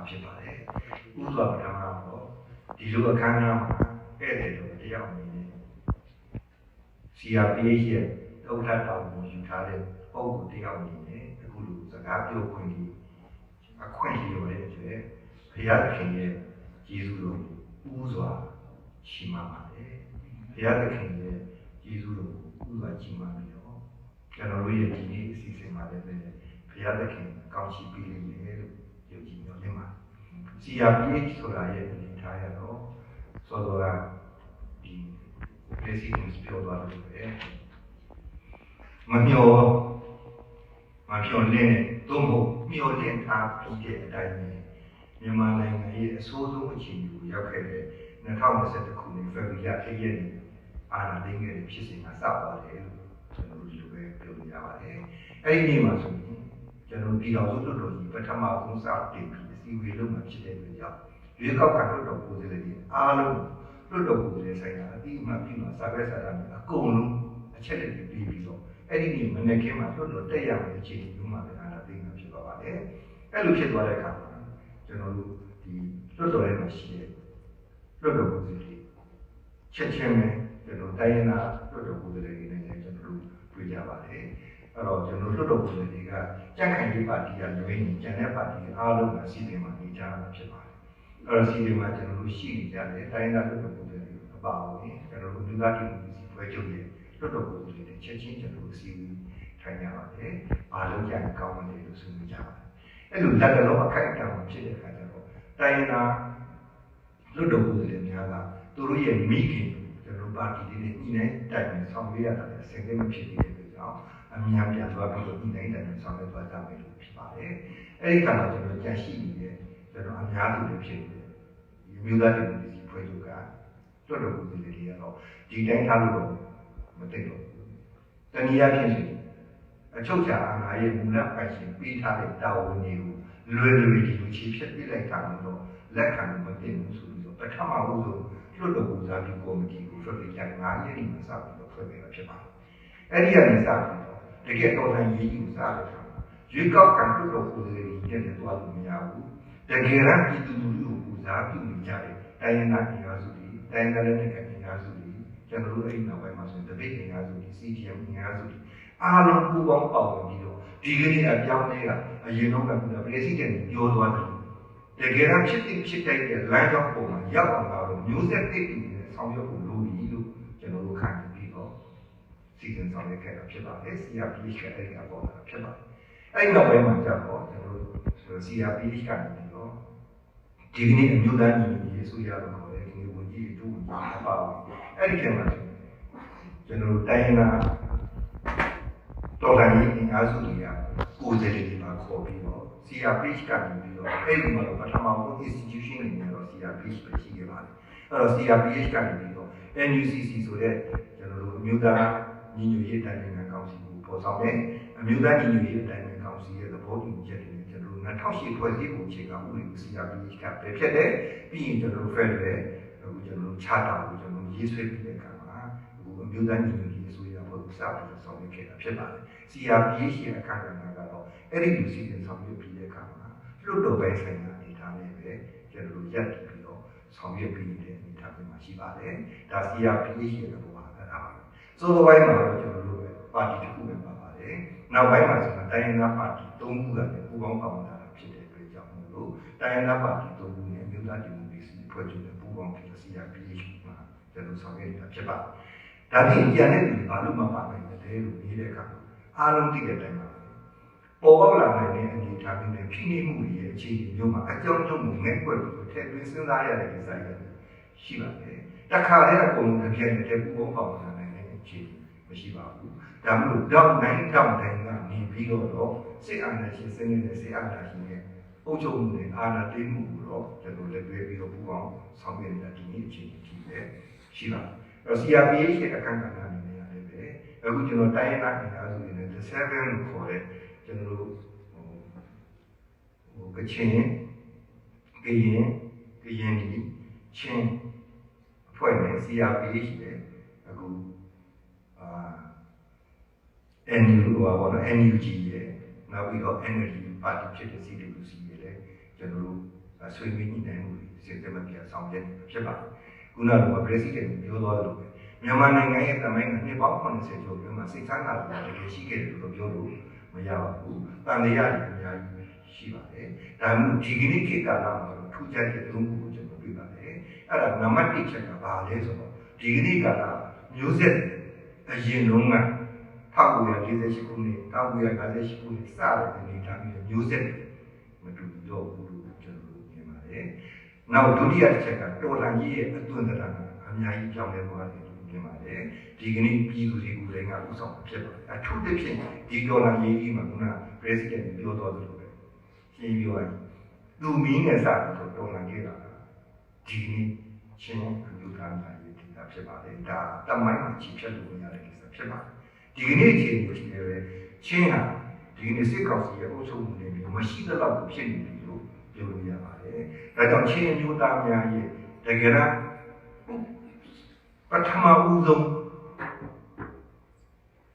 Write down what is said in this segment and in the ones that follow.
ဖြစ်ပါတယ်ဥစွာပထမတော့ဒီလိုအခမ်းအနားမှာဧည့်သည်တို့တရားဝင်နေ CRPH ရဲ့ဥက္ကဋ္ဌတောင်းကိုယူထားတဲ့ပုံကိုတရားဝင်နေအခုလိုစကားပြောခွင့်ကြီးအခွင့်အရေးရတဲ့အတွက်ဘုရားသခင်ရဲ့ယေရှုတော်ကိုဥစွာချီးမွမ်းပါတယ်ဘုရားသခင်ရဲ့ယေရှုတော်ကိုဥစွာချီးမွမ်းပြီးတော့ကျွန်တော်တို့ရဲ့ဒီနေ့အစီအစဉ်မှာလည်းဘုရားသခင်ကောင်းချီးပေးလိမ့်မယ်လို့ယုံကြည်မျှော်လင့်ပါတယ် CRPH ဆိုတာရဲ့အနေထားရတော့စောစောကဒီ president ပြောသွားတယ်ပဲမမျောလင့်သို့မဟုတ်မျောလင့်ထားပြီးတဲ့အတိုင်းပဲမြန်မာနိုင်ငံရဲ့အဆိုးဆုံးအခြေအနေကိုရောက်ခဲ့တဲ့2021ခုနှစ်ဖေဖော်ဝါရီလ1ရက်နေ့အာဏာသိမ်းခဲ့တဲ့ဖြစ်စဉ်ကစပါတယ်လို့ကျွန်တော်တို့ဒီလိုပဲပြောလို့ရပါတယ်အဲ့ဒီနေ့မှာဆိုရင်ကျွန်တော်ပြည်တော်စုလွှတ်တော်ကြီးပထမဆုံးစတင်ပြီးအစည်းအဝေးလုပ်မှဖြစ်တဲ့အတွက်ကြောင့်ရွေးကောက်ခံလွှတ်တော်ကိုယ်စားလှယ်တွေအားလုံးလွှတ်တော်ကိုယ်စားလှယ်ဆိုင်ရာအတိအမှပြုမှာစာပဲစာတမ်းတွေအကုန်လုံးအချက်လက်တွေပြီးတော့အဲ့ဒီနေ့မနေ့ကမှလွှတ်တော်တက်ရမယ့်အခြေအနေမျိုးမှာလည်းအာဏာသိမ်းမှာဖြစ်ပါပါတယ်အဲ့လိုဖြစ်သွားတဲ့အခါမှာကျွန်တော်တို့ဒီလွှတ်တော်ထဲမှာရှိတဲ့လွှတ်တော်ကိုယ်စားလှယ်ချက်ချင်းပဲကျွန်တော်တိုင်းရင်းသားလွှတ်တော်ကိုယ်စားလှယ်တွေနဲ့ကျွန်တော်တို့တွေ့ကြပါတယ်အဲ့တော့ကျွန်တော်လွှတ်တော်ကိုယ်စားလှယ်တွေကကြံ့ခိုင်ရေးပါတီကလွဲရင်ကျန်တဲ့ပါတီအားလုံးကစီစဉ်မှာနေကြတာဖြစ်ပါတယ်အဲ့တော့စီစဉ်မှာကျွန်တော်တို့ရှိနေကြတယ်တိုင်းရင်းသားလွှတ်တော်ကိုယ်စားလှယ်တွေအပါအဝင်ကျွန်တော်တို့လူသားဒီမိုကရေစီဖွဲ့ချုပ်ရဲ့လွှတ်တော်ကိုယ်စားလှယ်တွေချက်ချင်းကျွန်တော်တို့စီစဉ်ထိုင်ကြပါတယ်အားလုံးကြံကောင်းတယ်လို့ဆိုနေကြပါတယ်အဲ့လိုလက်တော်အခိုက်အတန့်ဖြစ်တဲ့အခါကျတော့တိုင်းရင်းသားလွတ်တော်ကိုယ်စားလှယ်များကသူတို့ရဲ့မိခင်ကျွန်တော်ပါတီတွေနဲ့ညီနိုင်တိုင်ပင်ဆောင်ရွက်ရတာလည်းအဆင်သင့်မဖြစ်သေးတဲ့အတွက်ကြောင့်အများပြန်သွားပြီးတော့ညီနိုင်တိုင်ပင်ဆောင်ရွက်သွားကြမယ်လို့ဖြစ်ပါတယ်အဲ့ဒီခါမှာကျွန်တော်ကြန့်ရှိနေတဲ့ကျွန်တော်အများစုတွေဖြစ်နေတဲ့မြို့သားဒီမိုကရေစီဖွဲ့ချုပ်ကလွတ်တော်ကိုယ်စားလှယ်တွေကတော့ဒီတိုင်းထားလို့တော့မသိတော့ဘူးတနည်းအားဖြင့်အချုပ်ချာအာဏာရဲ့မူလပိုင်ရှင်ပေးထားတဲ့တာဝန်တွေကိုလွယ်လွယ်ဒီလိုချေဖျက်ပြလိုက်တာတော့လက်ခံမသိဘူးဆိုပြီးတော့ပထမဦးဆုံးလွှတ်တော်ကိုစားပြုကော်မတီကိုဖွဲ့ပြီးကြ9ရက်နေ့မှာစပြီးတော့ဖွဲ့ပေးတာဖြစ်ပါတယ်။အဲ့ဒီကနေစပြီးတော့တကယ်တော်လှန်ရေးကိုစတဲ့အခါမှာရွေးကောက်ခံလွှတ်တော်ကိုယ်စားလှယ်တွေနဲ့တွားလို့မရဘူး။တကယ်တမ်းပြည်သူလူထုကိုစားပြုနေကြတဲ့တိုင်းရင်းသားအင်အားစုတွေတိုင်းရင်းသားလက်နက်ကိုင်အင်အားစုတွေကျွန်တော်တို့အဲ့ဒီနောက်ပိုင်းမှာဆိုရင်တပိတ်အင်အားစုတွေ CTM အင်အားစုတွေအားလုံးပူးပေါင်းပါဝင်ပြီးတော့ဒီကနေ့အပြောင်းလဲကအရင်တော့ကပြည်စည်းတဲ့ပြောသွားတယ်တကယ်တော့ဖြစ်တိုက်တဲ့လမ်းကြောင်းပေါ်မှာရောက်အောင်တော့မျိုးဆက်တိတ်တိနဲ့ဆောင်ရွက်ဖို့လိုပြီလို့ကျွန်တော်တို့ခံယူပြီးတော့စီစဉ်ဆောင်ရွက်ခဲ့တာဖြစ်ပါတယ် CRPH ကအဲ့ဒီအပေါ်မှာဖြစ်ပါတယ်အဲ့ဒီနောက်ပိုင်းမှာကျတော့ကျွန်တော်တို့ CRPH ကနေပြီးတော့ဒီကနေ့အမျိုးသားညီညွတ်ရေးအစိုးရတော်ခေါ်တဲ့ဒီဝန်ကြီးတို့ဝန်ကြီးပါပါအဲ့ဒီထဲမှာကျွန်တော်တို့တိုင်းနာတော်လှန်ရေးအင်အားစုတွေကကိုယ်စားလှယ်တွေမှာခေါ်ပြီးတော့ CRPH ကနေပြီးတော့အဲ့ဒီမှာတော့ပထမဆုံး institution တွေနဲ့တော့ CRPH ပဲရှိခဲ့ပါတယ်အဲ့တော့ CRPH ကနေပြီးတော့ NUCC ဆိုတဲ့ကျွန်တော်တို့အမျိုးသားညီညွတ်ရေးတိုင်းနိုင်ငံကောင်စီကိုပေါ်ဆောင်တယ်အမျိုးသားညီညွတ်ရေးတိုင်းနိုင်ငံကောင်စီရဲ့သဘောတူညီချက်တွေကျွန်တော်တို့2008ဖွဲ့စည်းပုံအခြေခံဥပဒေကို CRPH ကပဲဖြစ်တယ်ပြီးရင်ကျွန်တော်တို့ Federal အခုကျွန်တော်တို့ Charter ကိုကျွန်တော်ရေးဆွဲပြီးတဲ့အခါမှာအခုအမျိုးသားညီညွတ်ရေးအစိုးရဖွဲ့စပြီးတော့ဆောင်ရွက်ခဲ့တာဖြစ်ပါတယ် CRPH ရဲ့အခမ်းအနားကတော့အဲ့ဒီလူစီစဉ်ဆောင်ရွက်ပြီးတဲ့အခါမှာလွှတ်တော်ပိုင်းဆိုင်ရာအနေထားနဲ့ပဲကျွန်တော်တို့ရပ်ပြီးတော့ဆောင်ရွက်ပြီးတဲ့အနေထားတွေမှာရှိပါတယ်ဒါ CRPH ရဲ့သဘောပါအဲ့ဒါပါဆိုတော့ဘိုင်းမှာတော့ကျွန်တော်တို့ပါတီတစ်ခုပဲပါပါတယ်နောက်ပိုင်းမှာဆိုတော့တိုင်းရင်းသားပါတီ၃ခုကလည်းပူးပေါင်းပါဝင်လာတာဖြစ်တဲ့အတွက်ကြောင့်မို့လို့တိုင်းရင်းသားပါတီ၃ခုနဲ့အမျိုးသားဒီမိုကရေစီဖွဲ့ချုပ်နဲ့ပူးပေါင်းပြီးတော့ CRPH မှာကျွန်တော်ဆောင်ရွက်နေတာဖြစ်ပါတယ်ဒါပြင်ကြံတဲ့လူဘာလို့မပါနိုင်လဲလို့နေတဲ့အခါအားလုံးသိတဲ့အတိုင်းပါပေါ်ပေါက်လာတဲ့အနေအထားတွေဖိနှိပ်မှုတွေရဲ့အခြေအနေမျိုးမှာအကြောင်းကြောင့်ငဲ့ကွက်ပြီးထည့်သွင်းစဉ်းစားရတဲ့ကိစ္စတွေရှိပါတယ်။တခါတည်းအကုန်လုံးတစ်ပြည့်တည်းပူပေါင်းပါဝင်နိုင်တဲ့အခြေအနေမရှိပါဘူး။ဒါမှမဟုတ်တောင်းတိုင်းကနေပြီးတော့စစ်အာဏာရှင်စနစ်နဲ့စစ်အာဏာရှင်ရဲ့အုပ်ချုပ်မှုနဲ့အာဏာသိမ်းမှုကိုတော့ကျွန်တော်လည်းတွေ့ပြီးတော့ပူပေါင်းဆောင်ရွက်နေတာဒီနေ့အခြေအနေကြီးပဲရှိပါတယ်။အဲ့ CRPH ရဲ့အခမ်းအနားအနေနဲ့လည်းပဲအခုကျွန်တော်တိုင်းရင်းသားအင်အားစုတွေနဲ့7လို့ခေါ်တဲ့ကျွန်တော်တို့ကချင်ကရင်ဒီချင်းအဖွဲ့နဲ့ CRPH နဲ့အခုNUG ရဲ့နောက်ပြီးတော့ NLD ပါတီဖြစ်တဲ့ CWC ရဲ့လည်းကျွန်တော်တို့ ဆွေးနွေးညှိနှိုင်းမှုတွေစဉ်ဆက်မပြတ်ဆောင်ရွက်နေဖြစ်ပါတယ်ခုနက President ပြောသွားသလိုပဲမြန်မာနိုင်ငံရဲ့တမိုင်းကနှစ်ပေါင်း80ကျော်အတွင်းမှာစိတ်ချမ်းသာမှုတကယ်ရှိခဲ့တယ်လို့ပြောလို့မရပါဘူး။တန်တရားတွေအများကြီးရှိပါတယ်။ဒါမှမဟုတ်ဒီကနေ့ခေတ်ကာလမှာထူးခြားတဲ့သုံးခုကိုကျွန်တော်တွေ့ပါတယ်။အဲ့ဒါနံပါတ်1ချက်ကဘာလဲဆိုတော့ဒီကနေ့ကာလမျိုးဆက်အရင်လုံးက1948ခုနှစ်1958ခုနှစ်စတဲ့အနေအထားမျိုးဆက်မတူတော့ဘူးလို့ကျွန်တော်မြင်ပါတယ်။နောက်ဒုတိယချက်ကတော်လှန်ရေးရဲ့အသွင်သဏ္ဍာန်အများကြီးပြောင်းလဲသွားတယ်လို့မြင်ပါတယ်ဒီကနေ့ပြည်သူတွေကိုလည်းငါဥဆောင်ဖြစ်ပါတယ်အထူးသဖြင့်ဒီဒေါ်လာရေးကြီးမှာခုန President ပြောတော်သလိုပဲရှင်းပြောရင်လူမင်းနဲ့စတော့ဒေါ်လာရေးတာဒီနေ့ချင်းအမျိုးသားများရေးဒေတာဖြစ်ပါတယ်ဒါတမိုင်းမှာချီဖြတ်လို့ရတဲ့ကိစ္စဖြစ်ပါတယ်ဒီကနေ့ချင်းကိုရှိတယ်ပဲချင်းဟာဒီနေ့စစ်ကောင်စီရဲ့အုပ်ချုပ်မှုတွေမရှိတဲ့လောက်ဖြစ်နေပြီလို့ပြောလို့ရပါတယ်ဒါကြောင့်ချင်းအမျိုးသားများရဲ့တကယ်တော့ပထမဦးဆုံး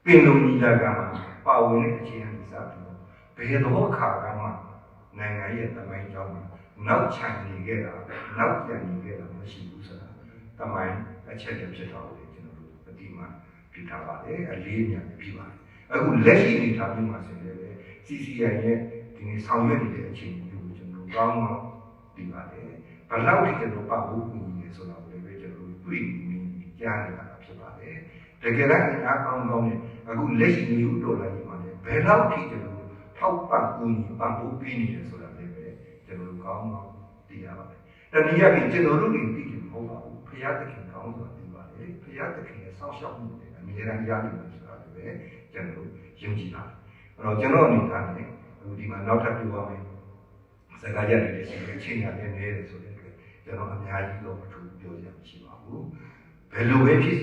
ပင်လုံညီလာခံမှာပါဝင်တဲ့အခြေအနေစပြီးတော့ဘယ်တော့အခါကမှနိုင်ငံရဲ့တမိုင်းကြောင်းမှာနောက်ချန်နေခဲ့တာနောက်ပြန်နေခဲ့တာမရှိဘူးဆိုတာတမိုင်းအချက်တွေဖြစ်တော့တယ်ကျွန်တော်တို့အတိအမှပြထားပါတယ်အလေးအမြတ်ပြပါတယ်အခုလက်ရှိအနေထားမျိုးမှာဆိုရင်လည်း CCI ရဲ့ဒီနေ့ဆောင်ရွက်နေတဲ့အခြေအနေမျိုးကိုကျွန်တော်တို့ကောင်းကောင်းသိပါတယ်ဘယ်လောက်ထိကျွန်တော်ပတ်ဖို့ကူညီနေဆိုတာကိုလည်းကျွန်တော်တို့တွေ့နေကြားနေတာဖြစ်ပါတယ်တကယ်တော့အားကောင်းကောင်းနဲ့အခုလက်ရှိမျိုးဒေါ်လာကြီးမှာလည်းဘယ်လောက်ထိကျွန်တော်တို့ထောက်ပံ့ကူညီပံ့ပိုးပေးနေတယ်ဆိုတာလည်းပဲကျွန်တော်တို့ကောင်းကောင်းသိရပါတယ်တနည်းအားဖြင့်ကျွန်တော်တို့တွေသိတယ်မဟုတ်ပါဘူးဖရာသခင်ကောင်းဆိုတာသိပါတယ်ဖရာသခင်ရဲ့ဆောက်ရှောက်မှုတွေအမြဲတမ်းရနေတယ်ဆိုတာလည်းပဲကျွန်တော်တို့ယုံကြည်ပါတယ်အဲ့တော့ကျွန်တော်အနေနဲ့အခုဒီမှာနောက်ထပ်ပြောရမယ်စကားကြတယ်ရှိတယ်ချင်းရတယ်နေတယ်ဆိုတဲ့အတွက်ကျွန်တော်အများကြီးတော့မထူးပြောရမရှိပါဘူးဘယ်လိုပဲဖြစ်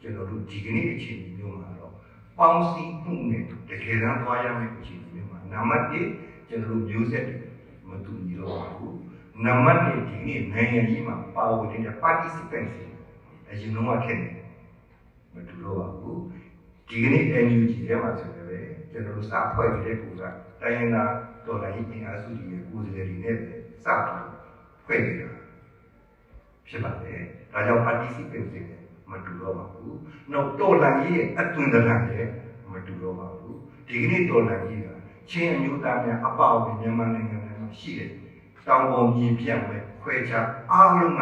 ကျွန်တော်တို့ဒီကနေ့အခြေအနေမျိုးမှာတော့ပေါင်းစည်းမှုနဲ့တကယ်တမ်းသွားရမယ့်အခြေအနေမျိုးမှာနံပါတ်1ကျွန်တော်တို့မျိုးဆက်တွေမတူညီတော့ပါဘူးနံပါတ်2ဒီနေ့နိုင်ငံကြီးမှာပါဝင်တဲ့ participants အရင်တော့ခက်တယ်မတူတော့ပါဘူးဒီကနေ့ NUG ထဲမှာဆိုလည်းပဲကျွန်တော်တို့စဖွဲ့နေတဲ့ပုံစံတိုင်းရင်းသားတော်လှန်ရေးအင်အားစုတွေရဲ့ကိုယ်စားလှယ်တွေနဲ့စပြီးဖွဲ့နေတာဖြစ်ပါတယ်ဒါကြောင့် participants တွေမတူတော့ပါဘူး။နောက်တော်လှန်ရေးရဲ့အသွင်သဏ္ဍာန်လည်းမတူတော့ပါဘူး။ဒီကနေ့တော်လှန်ရေးကချင်းအမျိုးသားများအပါအဝင်မြန်မာနိုင်ငံမှာရှိတဲ့တောင်ပေါ်မြေပြန့်မဲ့ခွဲခြားအားလုံးက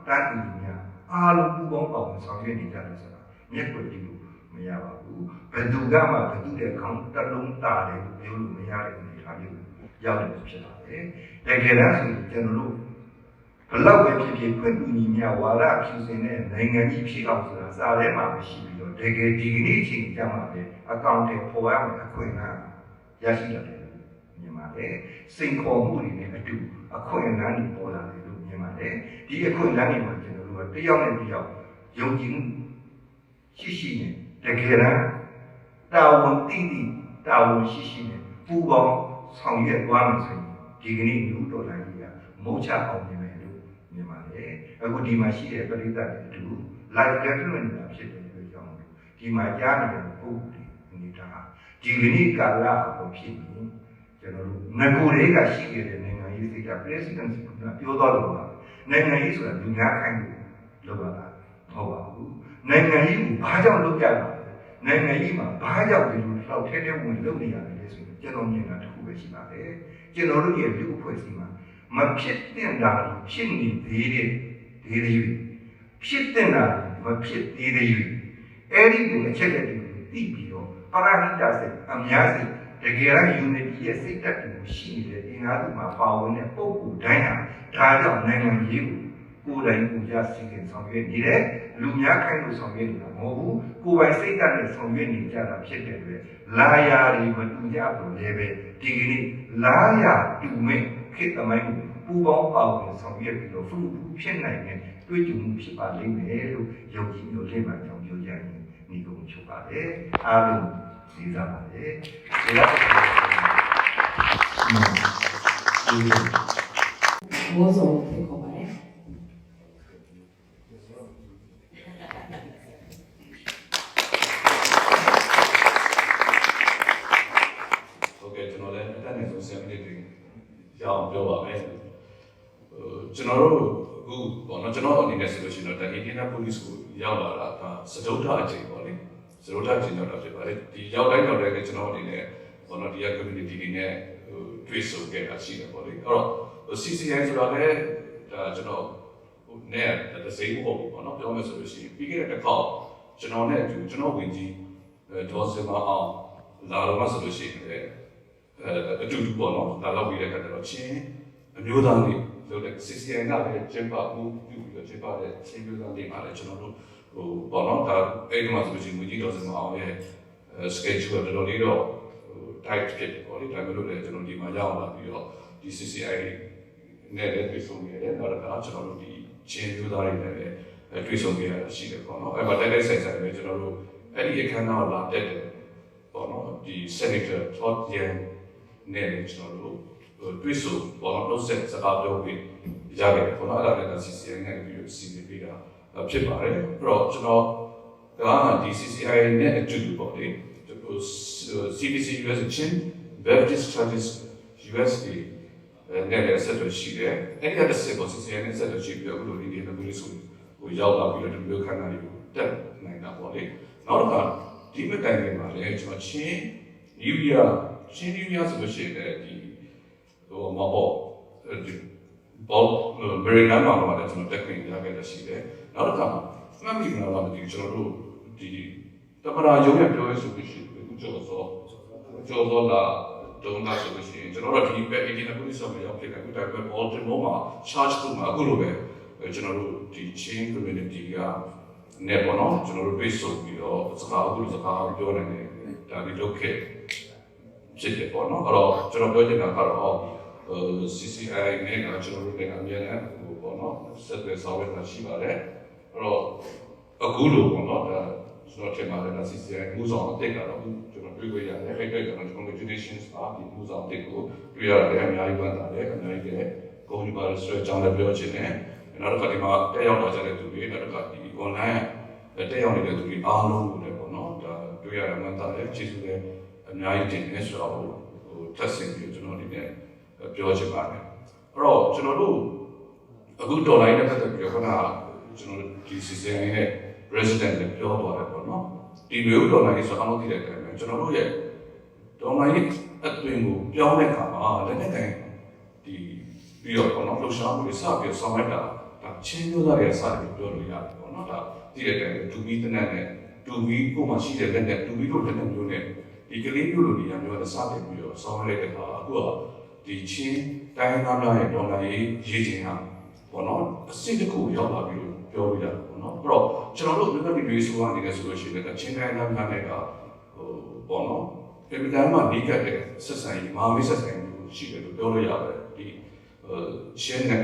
တန်းတူများအားလုံးပူးပေါင်းပါဝင်ဆောင်ရွက်နေကြတယ်ဆိုတာမျက်ကွယ်ကြည့်လို့မရပါဘူး။ဘယ်သူကမှဘယ်သူတဲ့ခေါင်းတစ်လုံးတာတယ်လို့ပြောလို့မရတဲ့အနေအထားမျိုးရောက်နေဖြစ်ပါတယ်။တကယ်တမ်းဆိုကျွန်တော်တို့ဘလောက်ပဲဖြစ်ဖြစ်ဖွင့်လူကြီးများဝါဒဖြူစင်တဲ့နိုင်ငံကြီးဖြစ်အောင်ဆိုတာစာထဲမှာမရှိပြီးတော့တကယ်ဒီကနေ့အချိန်ကြမှာပဲအကောင့်တွေပေါ်ရမယ်အခွင့်အရေးရရှိတယ်မြင်ပါတယ်စိန်ခေါ်မှုတွေနဲ့အတူအခွင့်အရေးတွေပေါ်လာတယ်လို့မြင်ပါတယ်ဒီအခွင့်အရေးတွေမှာကျွန်တော်တို့ကတယောက်နဲ့တယောက်ယုံကြည်မှုရှိနဲ့တကယ်တမ်းတာဝန်တည်တည်တာဝန်ရှိနဲ့ပူပေါင်းဆောင်ရွက်သွားမယ်ဆိုရင်ဒီကနေ့လူတော်တိုင်းကမုတ်ချအောင်မြင်မယ်မြင်ပါတယ်အခုဒီမှာရှိတဲ့ပရိသတ်တွေအတူ live development တာဖြစ်တဲ့အတွက်ကြောင့်ဒီမှာကြားနေတဲ့ပုံတွေနေတာဒီကနေ့ကာလကိုဖြစ်နေကျွန်တော်တို့ငကိုတွေကရှိခဲ့တဲ့နိုင်ငံရေးစိတ်ဓာတ် president ကပြောသွားလို့ပါနိုင်ငံရေးဆိုတာလူများခိုင်းလို့လုပ်ရတာမဟုတ်ပါဘူးနိုင်ငံရေးကိုဘာကြောင့်လုပ်ကြတာလဲနိုင်ငံရေးမှာဘာကြောင့်ဒီလိုလောက်ထဲထဲဝင်လုပ်နေရလဲဆိုရင်ကျွန်တော်မြင်တာတစ်ခုပဲရှိပါတယ်ကျွန်တော်တို့ရဲ့လူအဖွဲ့အစည်းမှာမဖြစ်တဲ့တာဖြစ်နေသေးတဲ့ဒေသကြီးဖြစ်တဲ့တာမဖြစ်သေးတဲ့ယူအဲ့ဒီကိုအချက်လက်တွေကိုသိပြီးတော့ပရဟိတစိတ်အများစိတ်တကယ်တော့ unity ရဲ့စိတ်ဓာတ်ကိုရှိနေတဲ့အင်အားစုမှာပါဝင်တဲ့ပုဂ္ဂိုလ်တိုင်းဟာဒါကြောင့်နိုင်ငံရေးကိုကိုယ်တိုင်ကိုယ်ကြစီစဉ်ဆောင်ရွက်နေတယ်လူများခိုင်းလို့ဆောင်ရွက်နေတာမဟုတ်ဘူးကိုယ်ပိုင်စိတ်ဓာတ်နဲ့ဆောင်ရွက်နေကြတာဖြစ်တဲ့အတွက်လာယာတွေမတူကြဘူးလည်းပဲဒီကနေ့လာယာတူမဲ့ခေတ်သမိုင်းကိုပူပေါင်းပါဝင်ဆောင်ရွက်ပြီးတော့ဖူးဖြစ်နိုင်တဲ့တွေ့ကြုံမှုဖြစ်ပါလိမ့်မယ်လို့ယုံကြည်မျိုးလေးမှကြောင့်ပြောကြရင်ဒီကုန်းချုပ်ပါတယ်အားလုံးသိကြပါတယ်ဒါဘောဇောဖြစ်ခေါ်ပါတယ်ဟုတ်ကဲ့ကျွန်တော်လည်းအတက်နဲ့ဆုံး7မိနစ်တွင်ရအောင်ပြောပါမယ် ကျွန်တော်တို့အခုပေါ့နော်ကျွန်တော်အနေနဲ့ဆိုလို့ရှိရင်တော့ Indiana Police ကိုရောက်လာတာဒါစတုထအချိန်ပေါ့လေစတုထအချိန်ရောက်တာဖြစ်ပါတယ်ဒီရောက်တိုင်းကျွန်တော်အနေနဲ့ပေါ့နော်ဒီ community တွေနဲ့တွေ့ဆုံခဲ့တာရှိတယ်ပေါ့လေအဲ့တော့ CCI ဆိုတာလည်းဒါကျွန်တော်နဲ့တစိမ့်ဖို့ပေါ့နော်ပြောမယ်ဆိုလို့ရှိရင်ပြီးခဲ့တဲ့တစ်ခေါက်ကျွန်တော်နဲ့အတူကျွန်တော်ဝင်ကြီးဒေါ်စင်မအောင်လာတော့မှဆိုလို့ရှိရင်အတူတူပေါ့နော်ဒါလောက်ပြီးတဲ့အခါကျတော့ချင်းအမျိုးသားတွေလို့တဲ့ CCI ကလည်းကျင်းပမှုပြုပြီးတော့ကျင်းပတဲ့ချင်းမျိုးသားတွေမှာလည်းကျွန်တော်တို့ပေါ့နော်ဒါအဲ့ဒီမှာဆိုလို့ရှိရင်ဝင်ကြီးဒေါ်စင်မအောင်ရဲ့ schedule တော်တော်လေးတော့tight ဖြစ်တယ်ပေါ့လေဒါပေမဲ့လို့လည်းကျွန်တော်ဒီမှာရောက်လာပြီးတော့ဒီ CCI နဲ့လည်းတွေ့ဆုံခဲ့တယ်နောက်တစ်ခါကျွန်တော်တို့ဒီချင်းမျိုးသားတွေနဲ့လည်းတွေ့ဆုံခဲ့ရတာရှိတယ်ပေါ့နော်အဲ့မှာတိုက်ဆိုင်ပဲကျွန်တော်တို့အဲ့ဒီအခမ်းအနားကိုလာတက်တယ်ပေါ့နော်ဒီ Senator Todd Young နဲ့ကျွန်တော်တို့တွေ့ဆုံပေါ့နော်လို့ဆက်စကားပြောပြီးရခဲ့တယ်ပေါ့နော်အဲ့ဒါလည်း CCI နဲ့ပြီးတော့စီစဉ်ပေးတာဖြစ်ပါတယ်အဲ့တော့ကျွန်တော်ဒါကဒီ CCI နဲ့အတူတူပေါ့လေCDC US Chin Baptist Churches USA နဲ့လည်းဆက်သွယ်ရှိတယ်အဲ့ဒီကဆက်ပေါ် CCI နဲ့ဆက်သွယ်ရှိပြီးတော့အခုလိုဒီလိုမျိုးဆိုကိုရောက်လာပြီးတော့ဒီလိုခန်းနာတွေကိုတက်နိုင်တာပေါ့လေနောက်တစ်ခါဒီမတိုင်ခင်မှာလည်းကျွန်တော်ချင်း New Year ချင်း New Year ဆိုလို့ရှိရင်ဒီမပေါ့ဒီဘောမရီနာမှာလည်းကျွန်တော်တက်ခွင့်ရခဲ့တာရှိတယ်နောက်တစ်ခါမှတ်မိမှာတော့ဒီကျွန်တော်တို့ဒီတမရာရုံးနဲ့ပြောရဆိုလို့ရှိရင်အခုကျော်စောလာဒုံလာဆိုလို့ရှိရင်ကျွန်တော်တို့ဒီဘက် Indiana Police မှာရောက်ဖြစ်တယ်အခုတိုင်းပဲ Baltimore မှာ charge လုပ်မှာအခုလိုပဲကျွန်တော်တို့ဒီ chain community ကနေပေါ့နော်ကျွန်တော်တို့တွေ့ဆုံပြီးတော့စကားပြောနေတယ်ဒါပြီးလုပ်ခဲ့ဖြစ်တယ်ပေါ့နော်အဲ့တော့ကျွန်တော်ပြောချင်တာကတော့CCI နဲ့ကျွန်တော်တို့လည်းအများနဲ့ပေါ့နော်ဆက်သွယ်ဆောင်ရွက်တာရှိပါတယ်အဲ့တော့အခုလိုပေါ့နော်ဒါကျွန်တော်ထင်ပါတယ်ဒါ CCI မူဆောင်အတက်ကတော့ကျွန်တော်တွေ့ခွင့်ရတယ်အဲ့ဒီကျွန်တော် congratulations ပါဒီမူဆောင်အတက်ကိုတွေ့ရတယ်အများကြီးပန်းတာလည်းအများကြီးလည်းဂုဏ်ယူပါလို့ဆိုတော့ကျွန်တော်ပြောချင်တယ်နောက်တစ်ခါဒီမှာတက်ရောက်လာကြတဲ့သူတွေနောက်တစ်ခါဒီ online တက်ရောက်နေတဲ့သူတွေအားလုံးကိုလည်းပေါ့နော်ဒါတွေ့ရတဲ့မှန်တာလည်းကျေးဇူးလည်းအများကြီးတင်နေဆိုတော့ထပ်ဆင့်ပြီးကျွန်တော်ဒီနေ့ပြောချင်ပါတယ်အဲ့တော့ကျွန်တော်တို့အခုဒေါ်လာနဲ့ပတ်သက်ပြီးတော့ခုနကကျွန်တော်ဒီ CCI ရဲ့ president လည်းပြောသွားတယ်ပေါ့နော်ဒီမျိုးဒေါ်လာကြီးဆိုအောင်လို့သိတဲ့အတိုင်းပဲကျွန်တော်တို့ရဲ့ဒေါ်လာကြီးအသွင်ကိုပြောင်းတဲ့အခါမှာလည်းနဲ့တိုင်းဒီပြီးတော့ပေါ့နော်လှူရှားမှုတွေစပြီးဆောင်ရွက်တာဒါချင်းမျိုးသားတွေစပြီးပြောလို့ရတယ်ပေါ့နော်ဒါသိတဲ့အတိုင်းတူမီတနက်နဲ့တူမီကိုမှရှိတဲ့လက်နဲ့တူမီတို့လက်နဲ့မျိုးနဲ့ဒီကလေးမျိုးလိုနေရာမျိုးကစတင်ပြီးတော့ဆောင်ရွက်တဲ့အခါအခုကဒီချင်းတိုင်းသားများရဲ့ဒေါ်လာရေးချင်ဟာပေါ့နော်အစစ်တစ်ခုရောက်လာပြီးပြောပြတာပေါ့နော်အဲ့တော့ကျွန်တော်တို့ဒီကနေ့ဆိုကနေလည်းဆိုလို့ရှိရင်ချင်းတိုင်းသားများနဲ့ကပေါ့နော်ပြည်ပတိုင်းမှာနေကြတဲ့ဆက်ဆံရေးမဟာမိတ်ဆက်ဆံရေးရှိတယ်လို့ပြောလို့ရပါတယ်ဒီချင်းနဲ့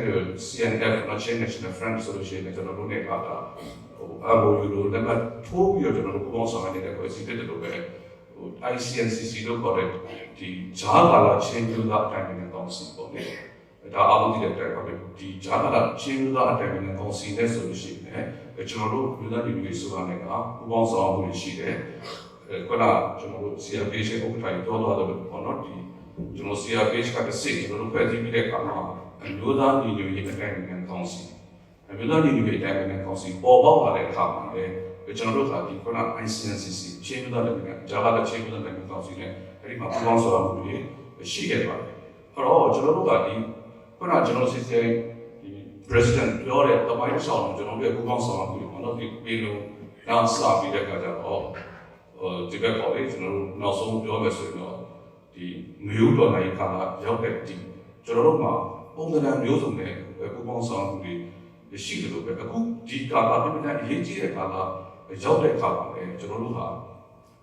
CNF National National Front ဆိုလို့ရှိရင်ကျွန်တော်တို့နဲ့ကMOU လို့လက်မှတ်ထိုးပြီးတော့ကျွန်တော်တို့ပုံစံနဲ့လည်းကိုယ်စီဖြစ်တယ်လို့ပဲICNCC လို့ခေါ်တဲ့ဒီဂျာကာလာချင်းမျိုးသားအတိုင်းအမြင်ကောင်းစီပေါ့လေဒါအားလုံးဒီတဲ့တိုင်ပါပဲဒီဂျာကာလာချင်းမျိုးသားအတိုင်းအမြင်ကောင်းစီနဲ့ဆိုလို့ရှိရင်ကျွန်တော်တို့မျိုးသားဒီမျိုးဆိုတာနဲ့ကပူပေါင်းဆောင်မှုရှိတယ်ခုနကျွန်တော်တို့ CRPH ဥက္ကဋ္ဌကြီးပြောသွားတယ်ပေါ့နော်ဒီကျွန်တော် CRPH ကတစ်စိတ်ကျွန်တော်တို့ဖွဲ့စည်းပြီးတဲ့အခါမှာမျိုးသားဒီမျိုးရဲ့အတိုင်းအမြင်ကောင်းစီမျိုးသားဒီမျိုးရဲ့အတိုင်းအမြင်ကောင်းစီပေါ်ပေါက်လာတဲ့အခါမှာလည်းကျွန်တော်တို့ကဒီခုန ICNCC ချင်းမျိုးသားလည်းဂျာကာလာချင်းမျိုးသားလည်းကောင်းစီနဲ့အဲ့ဒီမှာပူပေါင်းဆောင်မှုတွေရှိခဲ့ပါတယ်အဲ့တော့ကျွန်တော်တို့ကဒီခုနကျွန်တော် CCI ဒီ president ပြောတဲ့တမိုင်းဆောင်ကျွန်တော်တို့ရဲ့ပူပေါင်းဆောင်မှုတွေပေါ့နော်ဒီပြည်လုံးနောက်စပြီးတဲ့အခါကျတော့ဒီဘက်ပေါ်လေးကျွန်တော်တို့နောက်ဆုံးပြောမယ်ဆိုရင်တော့ဒီမျိုးတော်နိုင်ခါလာရောက်တဲ့ဒီကျွန်တော်တို့မှာပုံစံမျိုးစုံနဲ့ပူပေါင်းဆောင်မှုတွေရှိတယ်လို့ပဲအခုဒီကာလပြည့်အရေးကြီးတဲ့ကာလရောက်တဲ့အခါမှာလည်းကျွန်တော်တို့ဟာ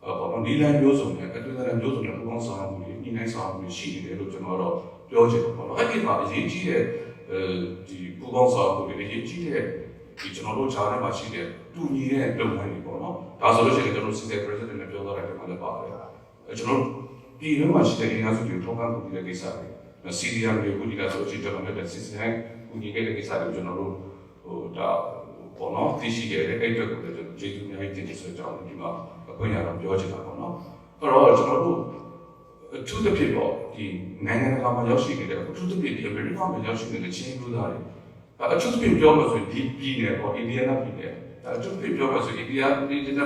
ပေါ့ဒီလမ်းမျိုးစုံနဲ့အတွင်းလမ်းမျိုးစုံနဲ့ပူပေါင်းဆောင်မှုတွေညီနိုင်ဆောင်မှုရှိနေတယ်လို့ကျွန်တော်တော့ပြောချင်တယ်ပေါ့နော်အဲ့ဒီမှာအရေးကြီးတဲ့ဒီပူပေါင်းဆောင်မှုတွေအရေးကြီးတဲ့ဒီကျွန်တော်တို့ဂျာထဲမှာရှိတဲ့တူညီတဲ့လုပ်ငန်းတွေပေါ့နော်ဒါဆိုလို့ရှိရင်ကျွန်တော် CCI president နဲ့ပြောသွားတဲ့အခါမှာလည်းပါတယ်ကျွန်တော်ပြည်တွင်းမှာရှိတဲ့အင်အားစုတွေထောက်ပံ့မှုတွေကိစ္စတွေ CDM တွေကိုဒီကဆိုချင်ကျွန်တော်တို့ CCI ကူညီခဲ့တဲ့ကိစ္စတွေကျွန်တော်တို့ဒါပေါ့နော်သိရှိခဲ့တဲ့အဲ့အတွက်ကိုလည်းကျွန်တော်ကျေးဇူးအများကြီးတင်ဆိုကြအောင်ဒီမှာအခွင့်အရေးတော့ပြောချင်တာပေါ့နော်အဲ့တော့ကျွန်တော်တို့အထူးသဖြင့်ပေါ့ဒီနိုင်ငံတကာမှာရောက်ရှိနေတဲ့အထူးသဖြင့်ဒီအမေရိကန်မှာရောက်ရှိနေတဲ့ချင်းလူသားတွေ အချုပ်ပြပြောမှဆိုဒီပြည်နယ်ပေါ့အိန္ဒိယပြည်နယ်အချုပ်ပြပြောမှဆိုအိန္ဒိယ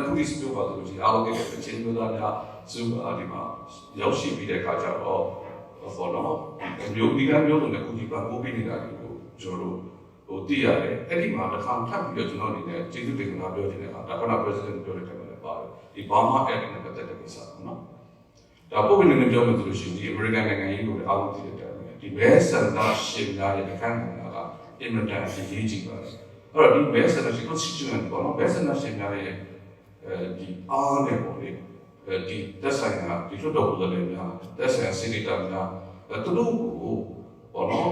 police ပြောပါလို့ဒီအားလုံးရဲ့ချင်းမျိုးသားများစုဒီမှာရောက်ရှိပြီးတဲ့အခါကျတော့ဘောနော်မျိုးဒီကမျိုးတွေနဲ့အခုဒီပန်ပိုးပေးနေတာကိုကျွန်တော်တို့သိရတယ်အဲ့ဒီမှာတစ်ခါထပ်ပြီးတော့ကျွန်တော်အနေနဲ့ကျေးဇူးတင်တာပြောချင်တယ်ဒါက president ပြောတဲ့ခါမှာလည်းပါတယ်ဒီဘာမှအဲ့ဒီနဲ့ပတ်သက်တဲ့ကိစ္စနော်ဒါပုံမှန်နဲ့ပြောမှဆိုလို့ရှိရင်ဒီ American နိုင်ငံရေးကိုအားလုံးသိတဲ့ဒီဘဲဆန္ဒရှင်များရဲ့အခန်းကဏ္ဍကအင်မတန်အရေးကြီးပါတယ်အဲ့တော့ဒီဘဲဆန္ဒရှင် constituent ပေါ့နော်ဘဲဆန္ဒရှင်များရဲ့ဒီအားနဲ့ပေါ့လေဒီသက်ဆိုင်ရာဒီလွှတ်တော်ကိုယ်စားလှယ်များသက်ဆိုင်ရာစီနီတာများသူတို့ကိုပေါ့နော်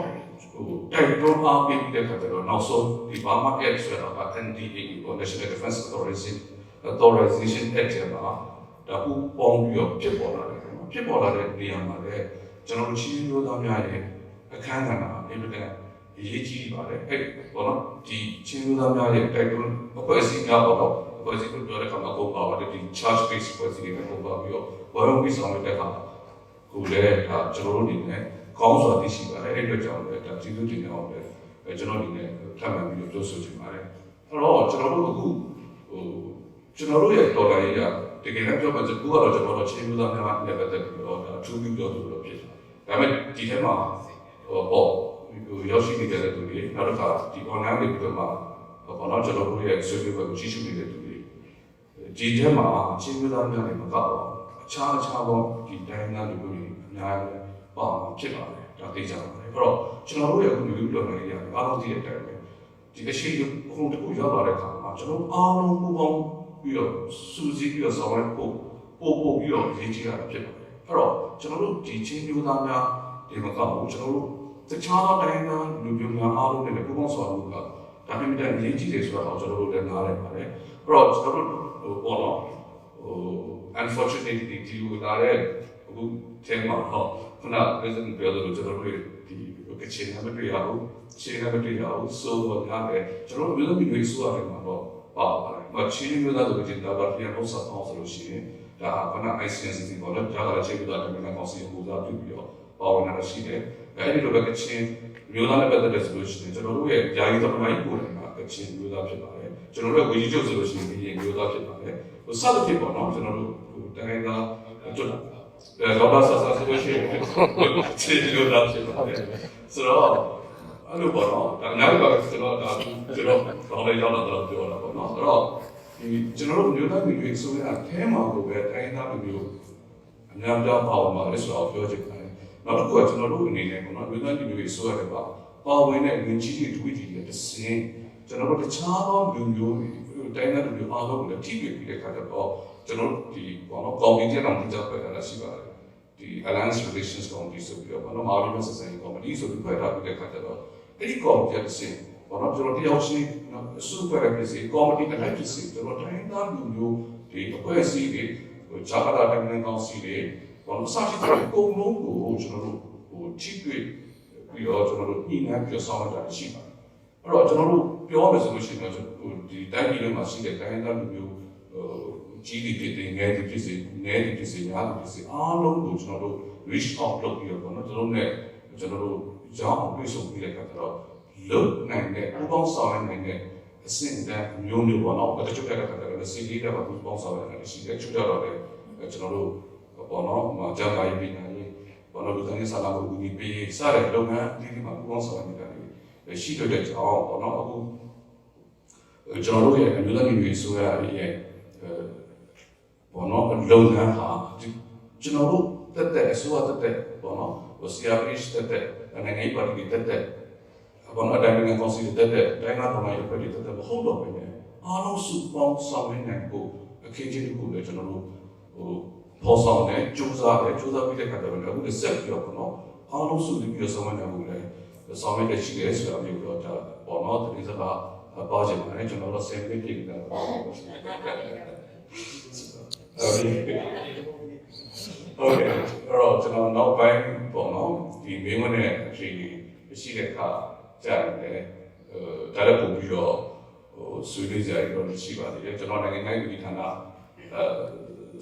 တိုက်တွန်းအားပေးတဲ့ခါကျတော့နောက်ဆုံးဒီဘာမှအဲ့ဆိုတော့ NDA ကို National Defense Authorization Act မှာဒါပူပေါင်းပြီးတော့ဖြစ်ပေါ်လာတယ်ဖြစ်ပေါ်လာတဲ့နေရာမှာလည်းကျွန်တော်တို့ချင်းမျိုးသားများရဲ့အခန်းကဏ္ဍအင်မတန်အရေးကြီးပါတယ်အဲ့ပေါ့နော်ဒီချင်းမျိုးသားများရဲ့တိုက်တွန်းအဖွဲ့အစည်းများပေါ့နော်အဖွဲ့အစည်းကိုပြောတဲ့အခါမှာပုံပါပါတယ်ဒီ charge based အဖွဲ့အစည်းတွေပုံပါပြီးတော့ဘာလို့ပြီးဆောင်တဲ့အခါကိုလည်းဒါကျွန်တော်တို့အနေနဲ့ကောင်းစွာသိရှိပါတယ်အဲ့အတွက်ကြောင့်လည်းဒါကျေးဇူးတင်အောင်လည်းကျွန်တော်အနေနဲ့ထပ်မံပြီးတော့ပြောဆိုချင်ပါတယ်အဲ့တော့ကျွန်တော်တို့အခုကျွန်တော်တို့ရဲ့ဒေါ်လာရေးကတကယ်လည်းပြောမှအခုကတော့ကျွန်တော်တို့ချင်းမျိုးသားများနဲ့ပတ်သက်ပြီးတော့ဒါထူးပြီးပြောလို့ဖြစ်တယ်ဒါပေမဲ့ဒီထဲမှာရောက်ရှိနေတဲ့သူတွေနောက်တစ်ခါဒီ online တွေပြီးတော့မှဘောနော်ကျွန်တော်တို့ရဲ့ service ကိုကြီးစုနေတဲ့သူတွေဒီထဲမှာချင်းမျိုးသားများတွေမကတော့အခြားသောဒီတိုင်းသားလူတွေအများကြီးပါဖြစ်ပါတယ်ဒါသိကြပါတယ်အဲ့တော့ကျွန်တော်တို့ရဲ့အခုလူတော်တွေရတယ်အားလုံးသိတဲ့အတိုင်းပဲဒီအရှိခုတခုရောက်လာတဲ့အခါမှာကျွန်တော်အားလုံးပူပေါင်းပြီးတော့စူးစီးပြီးတော့ဆောင်ရွက်ဖို့ပို့ပြီးတော့ရည်ကြီးရတာဖြစ်ပါတယ်အဲ့တော့ကျွန်တော်တို့ဒီချင်းမျိုးသားများဒီမှာကတော့ကျွန်တော်တို့တခြားတိုင်းသားလူမျိုးများအားလုံးနဲ့ပူးပေါင်းဆောင်ရွက်မှုကဒါပေမဲ့အရေးကြီးတယ်ဆိုတော့ကျွန်တော်တို့လည်းနားလည်ပါတယ်အဲ့တော့ကျွန်တော်တို့ဘောတော့unfortunately ဒီလိုလာတဲ့အခု tema ဟောခုန president ပြောလို့ကျွန်တော်တို့ဒီကချင်နဲ့မတွေ့ရဘူးချင်းနဲ့မတွေ့ရဘူးဆိုတော့လည်းကျွန်တော်တို့မျိုးသမီးတွေဆိုရတယ်မှာတော့ပါပါတယ်မချင်းမျိုးသားတို့ကဒါပါပြန်လို့ဆက်အောင်ဆိုလို့ရှိရင်ဒါကန ICNC ပေါ်တော့ဒါကလည်းချင်းမျိုးသားတွေနဲ့ကောင်စီကိုပူဇော်ပြုပြီးတော့ပါဝင်လာရှိတယ်အဲဒီလိုပဲကချင်မျိုးသားနဲ့ပတ်သက်တဲ့ဆိုလို့ရှိရင်ကျွန်တော်တို့ရဲ့ယာယီသမရိုင်းကိုယ်တိုင်ကချင်မျိုးသားဖြစ်ပါတယ်ကျွန်တော်တို့ဝီဂျီချုပ်ဆိုလို့ရှိရင်ဒီမျိုးသားဖြစ်ပါတယ်စသဖြင့်ပေါ့နော်ကျွန်တော်တို့တိုင်းသားကျွတ်ဒေါက်တာဆာဆာဆိုလို့ရှိရင်ချင်မျိုးသားဖြစ်ပါတယ်ဆိုတော့အဲ့လိုပေါ့နော်ဒါနောက်ပါကျွန်တော်ဒါကျွန်တော်ဘာလဲရောက်လာတော့ပြောတာပေါ့နော်အဲ့တော့ဒီကျွန်တော်တို့မျိုးသားမျိုးတွေဆိုရင်အထဲမှာကိုပဲတိုင်းသားမျိုးအများကြီးပါဝင်ပါလေဆိုတော့ပြောချင်တယ်နောက်တစ်ခုကကျွန်တော်တို့အနေနဲ့ပေါ့နော်မျိုးသားမျိုးတွေဆိုရတယ်ပါဝင်တဲ့ငင်းကြီးတွေတွေးကြည့်တဲ့စင်ကျွန်တော်တို့တခြားသောလူမျိုးတွေတိုင်းသားလူမျိုးအားလုံးကိုလည်းထိတွေ့ပြီးတဲ့အခါကျတော့ကျွန်တော်တို့ဒီပေါ့နော်ကော်မတီတောင်တင်ကြပြတာရှိပါတယ်ဒီ Alliance Relations Committee ဆိုပြီးတော့ပေါ့နော်မာဗီမဆက်ဆံရေး committee ဆိုပြီးဖွဲ့ထားပြီးတဲ့အခါကျတော့အဲ့ဒီကော်မတီအစင်ပေါ့နော်ကျွန်တော်တယောက်ချင်းအစုဖွဲ့ရဖြစ်စီကော်မတီအလိုက်ဖြစ်စီကျွန်တော်တိုင်းသားလူမျိုးဒီအဖွဲ့အစည်းတွေဂျာကာတာတိုင်းနိုင်ငံကောင်စီတွေပေါ့နော်စရှိတဲ့အကုန်လုံးကိုကျွန်တော်တို့ထိတွေ့ပြီးတော့ကျွန်တော်တို့ညှိနှိုင်းပြီးဆောင်ရွက်တာရှိပါတယ်အဲ့တော့ကျွန်တော်တို့ပြောမယ်ဆိုလို့ရှိရင်တော့ဒီတိုင်းပြည်တွေမှာရှိတဲ့တိုင်းသားလူမျိုးကြီးတွေဖြစ်တဲ့ငယ်တွေဖြစ်စေငယ်တွေဖြစ်စေများတွေဖြစ်စေအားလုံးကိုကျွန်တော်တို့ reach out လုပ်ပြီးတော့ပေါ့နော်ကျွန်တော်တို့ကြောင်းအောင်ပြေဆုံးပြီးတဲ့အခါကျတော့လုံနိုင်တဲ့ပူပေါင်းဆောင်ရနိုင်တဲ့အဆင့်အတန်းမျိုးမျိုးပေါ့နော်တချို့တဲ့အခါကျတော့စီလီတဲ့ပူပေါင်းဆောင်ရနိုင်ရှိတယ်ချို့ကြတော့လည်းကျွန်တော်တို့ပေါ့နော်ဂျာကာရေးပြည်နိုင်ပေါ့နော်လူတိုင်းစာလာကိုဒီပေးစတဲ့လုပ်ငန်းဒီမှာပူပေါင်းဆောင်ရနေတာရှိတဲ့ကြောင်းပေါ့နော်အခုကျွန်တော်တို့ရဲ့အမျိုးသားမျိုးရေးဆိုရရဲ့ပေါ့နော်လုပ်ငန်းဟာကျွန်တော်တို့တက်အစိုးရတက်ပေါ့နော်CRH တက်နိုင်ငံရေးပါတီတက်ဘောနော်တိုင်းနိုင်ငံကောင်စီတက်တိုင်းနာတော်ရဲ့ပြည်တက်မဟုတ်တော့ဘဲနဲ့အားလုံးစုပေါင်းဆောင်ရနိုင်ဖို့အခင်းကြီးတစ်ခုလည်းကျွန်တော်တို့ပေါ်ဆောင်တယ်စူးစမ်းပြီးတဲ့ခါကျတော့အခုလက်ဆက်ပြီးတော့ပေါ့နော်အားလုံးစုပြီးတော့ဆောင်ရနိုင်ဖို့လည်းဆောင်ရတဲ့ရှိတယ်ဆိုတာမျိုးတော့ဒါပေါ့နော်ဒီစကားပါချင်တယ်ကျွန်တော်တို့ same ဖြစ်နေတာပေါ့Okay, alorsကျွန်တော်နောက်ပိုင်းပေါ့နော်ဒီမင်းမနဲ့အဖြေရှိတဲ့အခါကြားတယ်ဒါလည်းပုံပြီးတော့ဆွေးနွေးကြရတော့ရှိပါသေးတယ်ကျွန်တော်နိုင်ငံရေးဌာန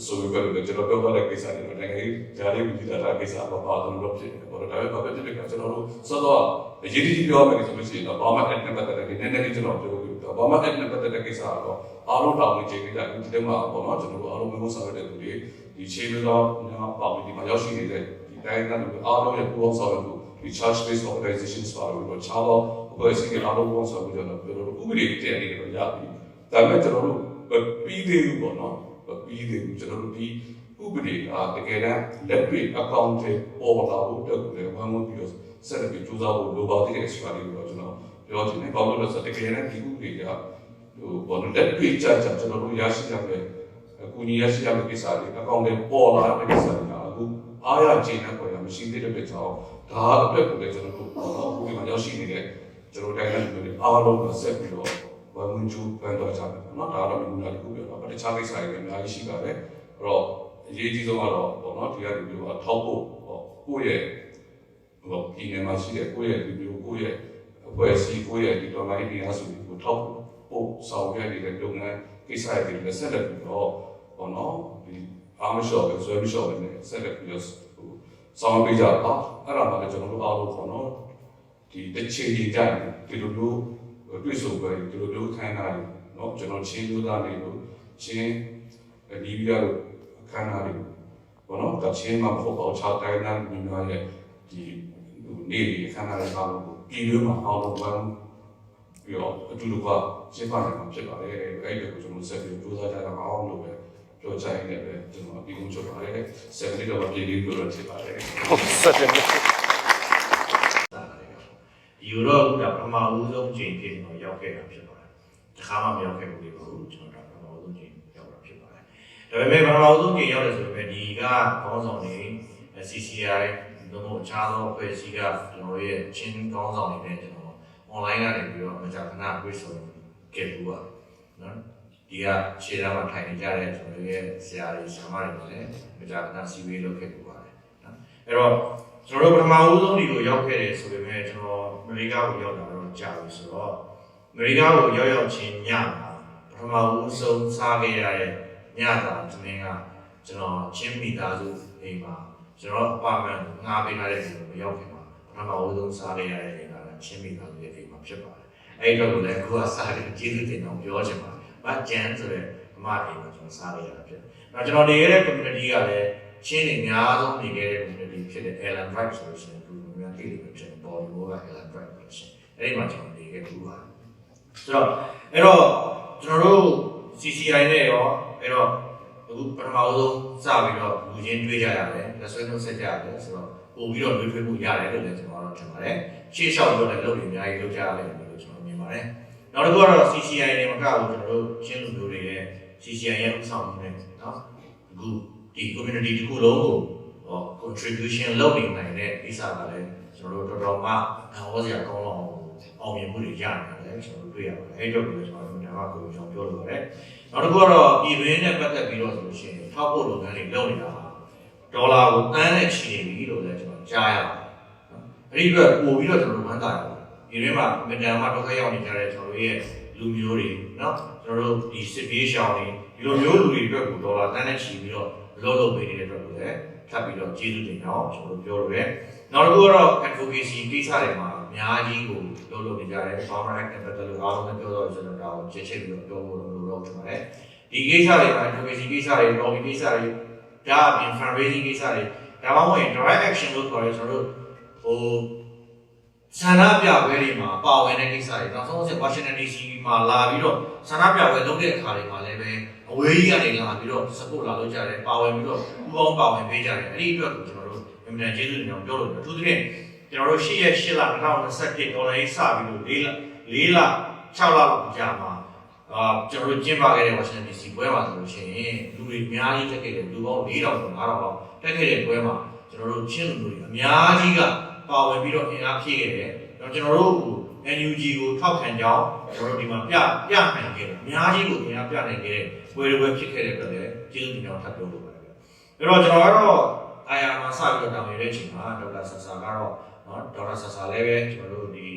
ဆိုပြီးတော့ကျွန်တော်ပြောတဲ့ကိစ္စတွေတော့နိုင်ငံရေးဂျာလေးဝီဒီတာကိစ္စတော့ပါတော့လို့ဖြစ်တယ်ပေါ့ဒါပေမဲ့ဘာပဲဖြစ်ဖြစ်ကျွန်တော်တို့စောတော့အရေးကြီးပြောမယ်ဆိုလို့ရှိရင်တော့ဘာမှအဲ့နဲ့ပတ်သက်တဲ့နည်းနည်းလေးကျွန်တော်ပြောပြီးတော့ဘာမှအဲ့နဲ့ပတ်သက်တဲ့ကိစ္စကတော့အားလုံးတောင်းနေချိန်ကြဒီတဲမှာပေါ့နော်ကျွန်တော်တို့အားလုံးမျိုးဆောင်ရတဲ့လူတွေဒီခြေမျိုးတော့ညာပေါ့ဒီမှာရောက်ရှိနေတဲ့ဒီတိုင်းကလည်းအားလုံးရဲ့ပူးပေါင်းဆောင်ရွက်မှုဒီ charge based organizations ပါလို့ခြားတော့ဘယ်စီကအားလုံးပူးပေါင်းဆောင်မှုကျွန်တော်ပြောလို့ဥပဒေတည်နေတော့ရပြီဒါပေမဲ့ကျွန်တော်တို့ပြီးသေးဘူးပေါ့နော်ပြီးသေးဘူးကျွန်တော်တို့ဒီဥပဒေကတကယ်တမ်းလက်တွေ့အကောင့်တွေပေါ်လာဖို့တက်တယ်ဘာမှမပြောဆက်ပြီးကြိုးစားဖို့လိုပါသေးတဲ့ extra တွေတော့ကျွန်တော်ပြောချင်တယ်ဘာလို့လဲဆိုတော့တကယ်တမ်းဒီဥပဒေကဟိုဘောလုံးလက်တွေ့ကြကြကျွန်တော်တို့ရရှိရမယ်အခုညီရရှိရမယ့်ကိစ္စတွေအကောင့်တွေပေါ်လာတဲ့ကိစ္စတွေကအခုအားရခြင်းနဲ့ပေါ်ရမရှိသေးတဲ့ကြောင့်ဒါအတွက်ကိုလည်းကျွန်တော်တို့အခုဒီမှာရောက်ရှိနေတဲ့ကျွန်တော်တိုင်းနဲ့လူတွေအားလုံးကဆက်ပြီးတော့ဘာမှမကျူပန်တော့ကြတယ်နော်ဒါတော့မျိုးလာတစ်ခုပြောတော့တခြားကိစ္စတွေလည်းအများကြီးရှိပါတယ်အဲ့တော့အရေးကြီးဆုံးကတော့ပေါ့နော်ဒီကလူတွေကထောက်ဖို့ကိုယ့်ရဲ့ဟိုဒီနေမှာရှိတဲ့ကိုယ့်ရဲ့လူတွေကိုယ့်ရဲ့အဖွဲ့အစည်းကိုယ့်ရဲ့ဒီတော်လိုင်းနေရာစုကိုထောက်ဖို့ဆောင်ရွက်နေတဲ့လုပ်ငန်းကိစ္စတွေလည်းဆက်လက်ပြီးတော့ပေါ့နော်ဒီအားမလျှော့ပဲဆွဲမလျှော့ပဲနဲ့ဆက်လက်ပြီးတော့ဆောင်ရွက်ကြတာအဲ့ဒါမှလည်းကျွန်တော်တို့အားလုံးပေါ့နော်ဒီတစ်ချိန်ကြိုင်ဒီလိုမျိုးတွေ့ဆုံပဲဒီလိုမျိုးခံတာเนาะကျွန်တော်ချင်းမျိုးသားတွေလို့ချင်းဒီဗီဒီယိုခံတာတွေဘောနော်တချင်းမှာပေါ့ပေါ့6တိုင်းနဲ့ညီမရဲ့ဒီနေ့ခံတာတွေအားလုံးကိုပြည်လို့မှာအားလုံးဝမ်းပြီးတော့အတူတူကရှင်းပြနိုင်မှာဖြစ်ပါတယ်အဲ့ဒီကိုကျွန်တော်ဆက်ပြီးကြိုးစားကြတာအောင်လို့ပဲပြောချင်တယ်ပဲကျွန်တော်အပြီးကုန်ချုပ်ပါတယ်ဆက်ပြီးတော့ပြည်လို့ပြောရဖြစ်ပါတယ်ဟုတ်ဆက်တယ်ယူတော့ကပထမဦးဆုံးချိန်ဖြစ်တော့ရောက်ခဲ့တာဖြစ်ပါတယ်။တစ်ခါမှမရောက်ခဲ့ဘူးလေဘူးကျွန်တော်ပထမဦးဆုံးချိန်ရောက်တာဖြစ်ပါတယ်။ဒါပေမဲ့ပထမဦးဆုံးချိန်ရောက်တယ်ဆိုပေမဲ့ဒီကခေါင်းဆောင်တွေ CCI တို့အခြားသောအဖွဲ့အစည်းကကျွန်တော်ရဲ့ချင်းခေါင်းဆောင်တွေနဲ့ကျွန်တော် online ကနေပြီးတော့မကြာခဏတွေ့ဆုံခဲ့ဘူးပါနော်။ဒီကခြေသားမှာထိုင်နေကြတဲ့ကျွန်တော်ရဲ့ဆရာတွေဆရာမတွေလည်းမကြာခဏစီဝေးလုပ်ခဲ့ဘူးပါတယ်နော်။အဲ့တော့ကျွန်တော်တို့ပထမဦးဆုံးဒီကိုရောက်ခဲ့တယ်ဆိုပေမဲ့ကျွန်တော်အမေရိကကိုရောက်တာတော့ကြာပြီဆိုတော့အမေရိကကိုရောက်ချင်းညမှာပထမဦးဆုံးစားခဲ့ရတဲ့ညတာသမင်းကကျွန်တော်ချင်းမိသားစုအိမ်မှာကျွန်တော်အပါမန်ငှားပေးထားတဲ့ဒီကိုမရောက်ခင်မှာပထမဦးဆုံးစားခဲ့ရတဲ့အိမ်ကချင်းမိသားစုရဲ့အိမ်မှာဖြစ်ပါတယ်။အဲ့တော့လည်းအခုကစားတယ်ကျေးဇူးတင်အောင်ပြောချင်ပါတယ်။ဘာကျန်ဆိုတဲ့အမအိမ်မှာကျွန်တော်စားခဲ့ရတာဖြစ်တယ်။နောက်ကျွန်တော်နေခဲ့တဲ့ community ကလည်းချင်းတွေအများဆုံးနေခဲ့တဲ့ community ဖြစ်တဲ့ Ellen Drive ဆိုလို့ရှိရင်ဒီလိုမျိုးတိတိကျကျပေါ်ဒီဘောက Ellen Drive လို့ရှိရင်အဲ့ဒီမှာကျွန်တော်နေခဲ့ဘူးပါဆိုတော့အဲ့တော့ကျွန်တော်တို့ CCI နဲ့ရောအဲ့တော့အခုပထမဆုံးစပြီးတော့လူချင်းတွေ့ကြရတယ်လက်ဆွဲနှုတ်ဆက်ကြရတယ်ဆိုတော့ပို့ပြီးတော့လွေးထွေးမှုရတယ်လို့လည်းကျွန်တော်တို့ထင်ပါတယ်ရှေ့လျှောက်လို့လည်းလုပ်နေအများကြီးလုပ်ကြရတယ်လို့ကျွန်တော်မြင်ပါတယ်နောက်တစ်ခုကတော့ CCI နဲ့မကဘူးကျွန်တော်တို့ချင်းလူမျိုးတွေရဲ့ CCI ရဲ့ဥဆောင်မှုနဲ့နော်အခုဒီ community တစ်ခုလုံးကိုcontribution လုပ်နေနိုင်တဲ့ကိစ္စကလည်းကျွန်တော်တို့တော်တော်မှဟောစရာကောင်းတော့အောင်မြင်မှုတွေရနေတယ်ကျွန်တော်တို့တွေ့ရပါတယ်အဲ့တော့လည်းကျွန်တော်တို့ဒါကကိုကျွန်တော်ပြောလို့ရတယ်နောက်တစ်ခုကတော့ပြည်တွင်းနဲ့ပတ်သက်ပြီးတော့ဆိုလို့ရှိရင်ထောက်ပို့လုပ်ငန်းတွေလုပ်နေတာဟာဒေါ်လာကိုတန်းနဲ့ချီနေပြီလို့လည်းကျွန်တော်ကြားရပါတယ်အဲ့ဒီအတွက်ပို့ပြီးတော့ကျွန်တော်တို့ဝမ်းသာရပါတယ်ပြည်တွင်းမှာအမေရိကန်မှာဒုက္ခရောက်နေကြတဲ့ကျွန်တော်တို့ရဲ့လူမျိုးတွေနော်ကျွန်တော်တို့ဒီစစ်ပြေးရှောင်တွေဒီလိုမျိုးလူတွေအတွက်ကိုဒေါ်လာတန်းနဲ့ချီပြီးတော့လုပ်ပေးနေတဲ့အတွက်လည်းထပ်ပြီးတော့ကျေးဇူးတင်အောင်ကျွန်တော်ပြောလို့ရတယ်။နောက်တစ်ခုကတော့ advocacy ကိစ္စတွေမှာအများကြီးကိုလုပ်နေကြတယ်။ Farmer Act နဲ့ပတ်သက်လို့အားလုံးလည်းပြောတော့ကျွန်တော်ဒါကိုချက်ချင်းပြီးတော့ပြောဖို့လိုတော့ထင်ပါတယ်။ဒီကိစ္စတွေမှာ advocacy ကိစ္စတွေ lobby ကိစ္စတွေဒါအပြင် fundraising ကိစ္စတွေဒါမှမဟုတ်ရင် direct action လို့ခေါ်ရဲကျွန်တော်တို့ဟိုဆန္ဒပြပွဲတွေမှာပါဝင်တဲ့ကိစ္စတွေနောက်ဆုံးဝါရှင်တန် DC မှာလာပြီးတော့ဆန္ဒပြပွဲလုပ်တဲ့အခါတွေမှာလည်းပဲအဝေးကြီးကနေလာပြီးတော့ support လာလုပ်ကြတယ်ပါဝင်ပြီးတော့ပူးပေါင်းပါဝင်ပေးကြတယ်အဲ့ဒီအတွက်ကိုကျွန်တော်တို့အမြဲတမ်းကျေးဇူးတင်အောင်ပြောလို့အထူးသဖြင့်ကျွန်တော်တို့8ရက်8လ2021ဒေါ်လာရေးစပြီးတော့4လ6လလောက်ကြာမှာကျွန်တော်တို့ကျင်းပခဲ့တဲ့ဝါရှင်တန် DC ပွဲမှာဆိုလို့ရှိရင်လူတွေအများကြီးတက်ခဲ့တယ်လူပေါင်း4000ကျော်5000လောက်တက်ခဲ့တဲ့ပွဲမှာကျွန်တော်တို့ချင်းလူတွေအများကြီးကပါဝင်ပြီးတော့အင်အားဖြည့်ခဲ့တယ်။ကျွန်တော်တို့ NUG ကိုထောက်ခံကြောင်းကျွန်တော်တို့ဒီမှာပြနိုင်ခဲ့တယ်။အများကြီးကိုအင်အားပြနိုင်ခဲ့တဲ့ပွဲတွေဖြစ်ခဲ့တဲ့အတွက်လည်းကျေးဇူးတင်ကြောင်းထပ်ပြောလိုပါတယ်။အဲ့တော့ကျွန်တော်ကတော့ IR မှာစပြီးတော့တောင်းရတဲ့အချိန်မှာဒေါက်တာဆဆာကတော့နော်ဒေါက်တာဆဆာလည်းပဲကျွန်တော်တို့ဒီ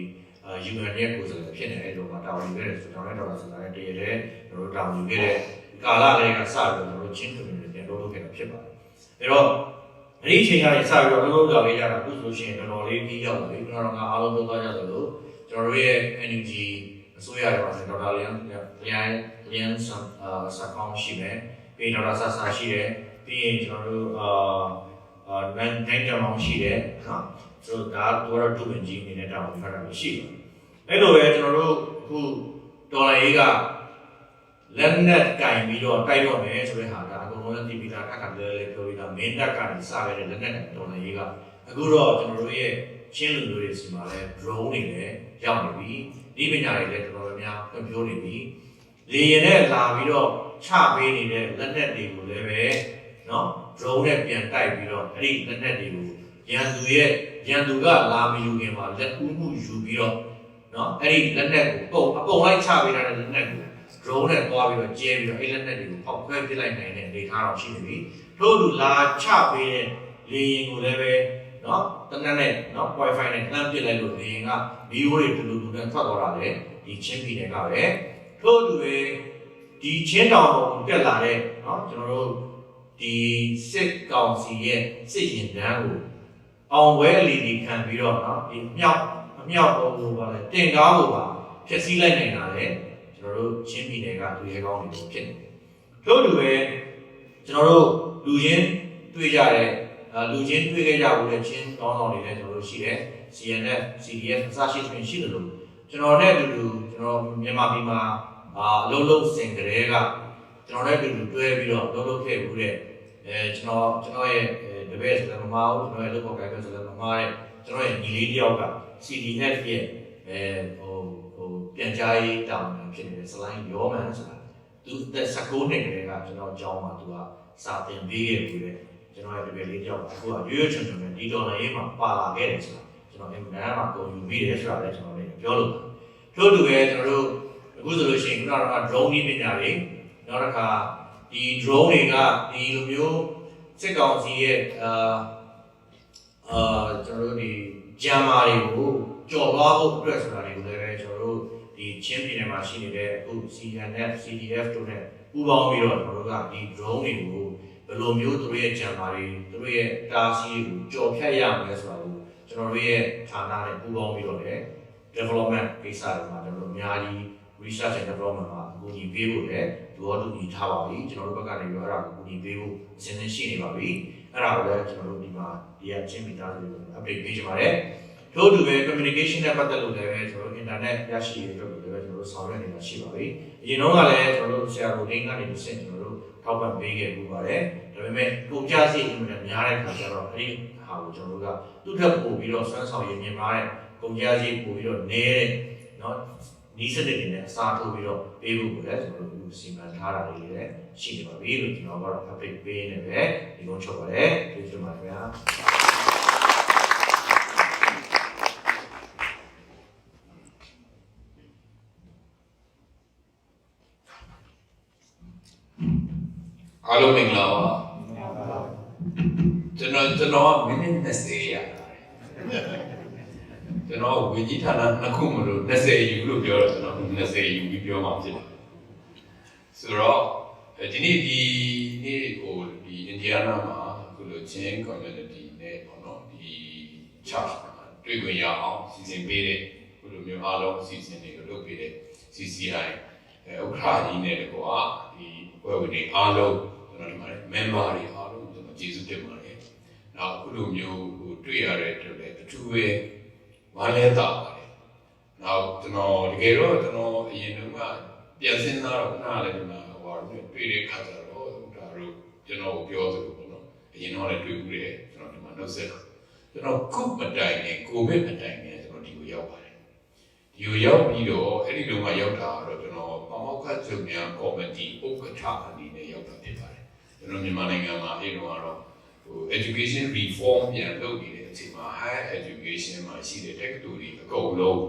UN ရဲ့ကိုယ်စားလှယ်ဖြစ်နေအဲ့လိုမှာတောင်းယူခဲ့တယ်ဆိုတော့ဒေါက်တာဆဆာရဲ့တရရဲ့ကျွန်တော်တို့တောင်းယူခဲ့တဲ့ကာလလေးကစပြီးတော့ကျွန်တော်တို့ချင်း community နဲ့ ပြောလို့ခဲ့တာဖြစ်ပါတယ်အဲ့တော့အဲ့ဒီအချိန်ကနေစပြီးတော့လုံးလုံးကြပေးကြတာအခုဆိုလို့ရှိရင်တော်တော်လေးပြီးရောက်လာပြီကျွန်တော်တို့ကအားလုံးပြောသွားကြသလိုကျွန်တော်တို့ရဲ့ energy အစိုးရရောဒေါက်တာလျန်စကောင်းရှိမယ်ပြီးဒေါက်တာဆဆာရှိတယ်ပြီးရင်ကျွန်တော်တို့နိုင်ကြမောင်ရှိတယ်နော်ဆိုတော့ဒါတော့ဒုဝန်ကြီးအနေနဲ့တောင်းထားတာရှိတယ်အဲ့လိုပဲကျွန်တော်တို့အခုဒေါ်လာရေးကလက်နက်ကင်ပြီးတော့တိုက်တော့မယ်ဆိုတဲ့ဟာဒါအကုန်လုံးသိပြီးသားအခါလဲပြောပြီးသားမင်းတပ်ကနေစခဲ့တဲ့လက်နက်ကင်ဒေါ်လာရေးကအခုတော့ကျွန်တော်တို့ရဲ့ချင်းလူမျိုးတွေစီမှာလဲ drone တွေလည်းရောက်နေပြီဒီပညာတွေလည်းတော်တော်များဖွံ့ဖြိုးနေပြီလေရင်နဲ့လာပြီးတော့ချပေးနေတဲ့လက်နက်တွေကိုလည်းပဲနော် drone နဲ့ပြန်တိုက်ပြီးတော့အဲ့ဒီလက်နက်တွေကိုရန်သူကလာမယူခင်မှာလက်ဦးမှုယူပြီးတော့နော်အဲ့ဒီလက်နက်ကိုအပုံလိုက်ချပေးထားတဲ့လက်နက်ကို drone နဲ့တွားပြီးတော့ကျဲပြီးတော့အဲ့လက်နက်တွေကိုဖောက်ခွဲပစ်လိုက်နိုင်တဲ့အနေအထားတော့ရှိနေပြီထို့သူလာချပေးတဲ့လေရင်ကိုလည်းပဲနော်တနက်နဲ့နော် wifi နဲ့လှမ်းပစ်လိုက်လို့လေရင်ကဗီဒီယိုတွေတူတူနဲ့ထွက်သွားတာလေဒီချင်းပြည်နယ်ကပဲထို့သူတွေဒီချင်းတောင်ပေါ်တက်လာတဲ့နော်ကျွန်တော်တို့ဒီစစ်ကောင်စီရဲ့စစ်ရင်တန်းကိုအောင်ဝဲအလီဒီခံပြီးတော့နော်ဒီအမြောက်ပေါ်ကိုပါလေတင်ကားကိုပါဖျက်ဆီးလိုက်နိုင်တာလေကျွန်တော်တို့ချင်းပြည်နယ်ကသူရဲကောင်းတွေဖြစ်နေတယ်ထို့တူပဲကျွန်တော်တို့လူချင်းတွေ့ကြတဲ့လူချင်းတွေ့ခဲ့ကြဘူးတဲ့ချင်းတောင်းဆောင်တွေလည်းကျွန်တော်တို့ရှိတယ် CNF CDF အစရှိသဖြင့်ရှိတယ်လို့ကျွန်တော်နဲ့အတူတူကျွန်တော်မြန်မာပြည်မှာအလုံးလုံးစင်ကလေးကကျွန်တော်နဲ့အတူတူတွဲပြီးတော့လုံးလုံးခဲ့ဘူးတဲ့ကျွန်တော်ရဲ့တပည့်ဆိုလည်းမမအောင်ကျွန်တော်ရဲ့လုပ်ပေါ်ကိုင်ဆိုလည်းမမတဲ့ကျွန်တော်ရဲ့ညီလေးတယောက်က CDF ရဲ့ပြန်ကြားရေးတောင်းဖြစ်နေတဲ့စလိုင်းရောမန်ဆိုတာသူသက်19နှစ်ကလေးကကျွန်တော်ကြောင်းမှာသူကစာသင်ပေးခဲ့ဘူးတဲ့ကျွန်တော်ရဲ့တပည့်လေးတယောက်အခုကရွရွချွန်ချွန်နဲ့ဒီဒေါ်လာရေးမှာပါလာခဲ့တယ်ဆိုတာကျွန်တော်အင်မတန်မှကုန်ယူမိတယ်ဆိုတာလည်းကျွန်တော်လည်းပြောလို့ထို့တူပဲကျွန်တော်တို့အခုဆိုလို့ရှိရင်ခုနက drone နည်းပညာတွေနောက်တစ်ခါဒီ drone တွေကဒီလိုမျိုးစစ်ကောင်စီရဲ့ကျွန်တော်တို့ဒီဂျမ်မာတွေကိုကြော်သွားဖို့အတွက်ဆိုတာတွေကိုလည်းပဲကျွန်တော်တို့ဒီချင်းပြည်နယ်မှာရှိနေတဲ့အခု CNF CDF တို့နဲ့ပူးပေါင်းပြီးတော့ကျွန်တော်တို့ကဒီ drone တွေကိုဘယ်လိုမျိုးသူတို့ရဲ့ဂျမ်မာတွေသူတို့ရဲ့တားဆီးကိုကြော်ဖြတ်ရမလဲဆိုတာကိုကျွန်တော်တို့ရဲ့ဌာနနဲ့ပူးပေါင်းပြီးတော့လည်း development ကိစ္စတွေမှာကျွန်တော်တို့အများကြီး research and development မှာအကူအညီပေးဖို့လည်းသူတို့တူညီထားပါပြီကျွန်တော်တို့ဘက်ကနေပြီးတော့အဲ့ဒါကိုအကူအညီပေးဖို့အစဉ်သင်းရှိနေပါပြီအဲ့ဒါကိုလည်းကျွန်တော်တို့ဒီမှာဒီကချင်းမိသားစုတွေကို update ပေးကြပါတယ်ထို့တူပဲ communication နဲ့ပတ်သက်လို့လည်းကျွန်တော်တို့ internet ရရှိရေးအတွက်ကိုလည်းကျွန်တော်တို့ဆောင်ရွက်နေတာရှိပါပြီအရင်တော့ကလည်းကျွန်တော်တို့ဆရာတို့ဒိန်းကနေတစ်ဆင့်ကျွန်တော်တို့ထောက်ပံ့ပေးခဲ့မှုပါတယ်ဒါပေမဲ့ကုန်ကျစရိတ်အမှန်များတဲ့ခါကျတော့အဲ့ဒီဟာကိုကျွန်တော်တို့ကသူ့ထက်ပိုပြီးတော့စွမ်းဆောင်ရည်မြင်မာတဲ့ကုန်ကျစရိတ်ပိုပြီးတော့နည်းတဲ့เนาะဒီစနစ်တွေနဲ့အစားထိုးပြီးတော့ပေးဖို့ကိုလည်းကျွန်တော်တို့စီမံထားတာတွေလည်းရှိနေပါပြီလို့ကျွန်တော်ကတော့ update ပေးနေပဲဒီကုန်းချုပ်ပါတယ်ကျေးဇူးပါခင်ဗျာအားလုံးမင်္ဂလာပါကျွန်တော်မိနစ်20ရကျွန်တော်ဝေကြီးဌာနနှစ်ခုမလို့20ယူလို့ပြောတော့ကျွန်တော်20ယူပြီးပြောမှာဖြစ်တယ်ဆိုတော့ဒီနေ့ဒီနေ့ဟိုဒီအင်ဒီယားနာမှာအခုလိုချင်း community နဲ့ပေါ့နော်ဒီ church တွေ့ခွင့်ရအောင်စီစဉ်ပေးတဲ့ခုလိုမျိုးအားလုံးစီစဉ်တွေကိုလုပ်ပေးတဲ့ CCI ဥက္ကဋ္ဌကြီးနဲ့ကွာဒီပွဲဝင်တွေအားလုံးကျွန်တော်ဒီမှာ member တွေအားလုံးကျွန်တော်ကျေးဇူးတင်ပါတယ်။နောက်အခုလိုမျိုးဟိုတွေ့ရတဲ့အတွက်လည်းအထူးပဲဝမ်းလဲတာပါတယ်။နောက်ကျွန်တော်တကယ်တော့ကျွန်တော်အရင်တုန်းကပြန်စဉ်းစားတော့ခုနကလည်းဒီမှာဟိုဟာတွေ့တဲ့ခါကျတော့ဒါတို့ကျွန်တော်ပြောသလိုပေါ့နော်။အရင်တော့လည်းတွေ့ဘူးတယ်ကျွန်တော်ဒီမှာနှုတ်ဆက်ကျွန်တော်ခုမတိုင်နဲ့ကိုဗစ်မတိုင်နဲ့ကျွန်တော်ဒီကိုရောက်ပါတယ်။ဒီကိုရောက်ပြီးတော့အဲ့ဒီတုန်းကရောက်တာတော့ကျွန်တော်ပမောက္ခချုပ်များကော်မတီဥက္ကဋ္ဌအနေနဲ့ရောက်တာဖြစ်ပါတယ်။ကျွန်တော်မြန်မာနိုင်ငံမှာအဲ့တော့ကတော့ဟို education reform ပြန်လုပ်နေတဲ့အချိန်မှာ higher education မှာရှိတဲ့တက္ကသိုလ်တွေအကုန်လုံး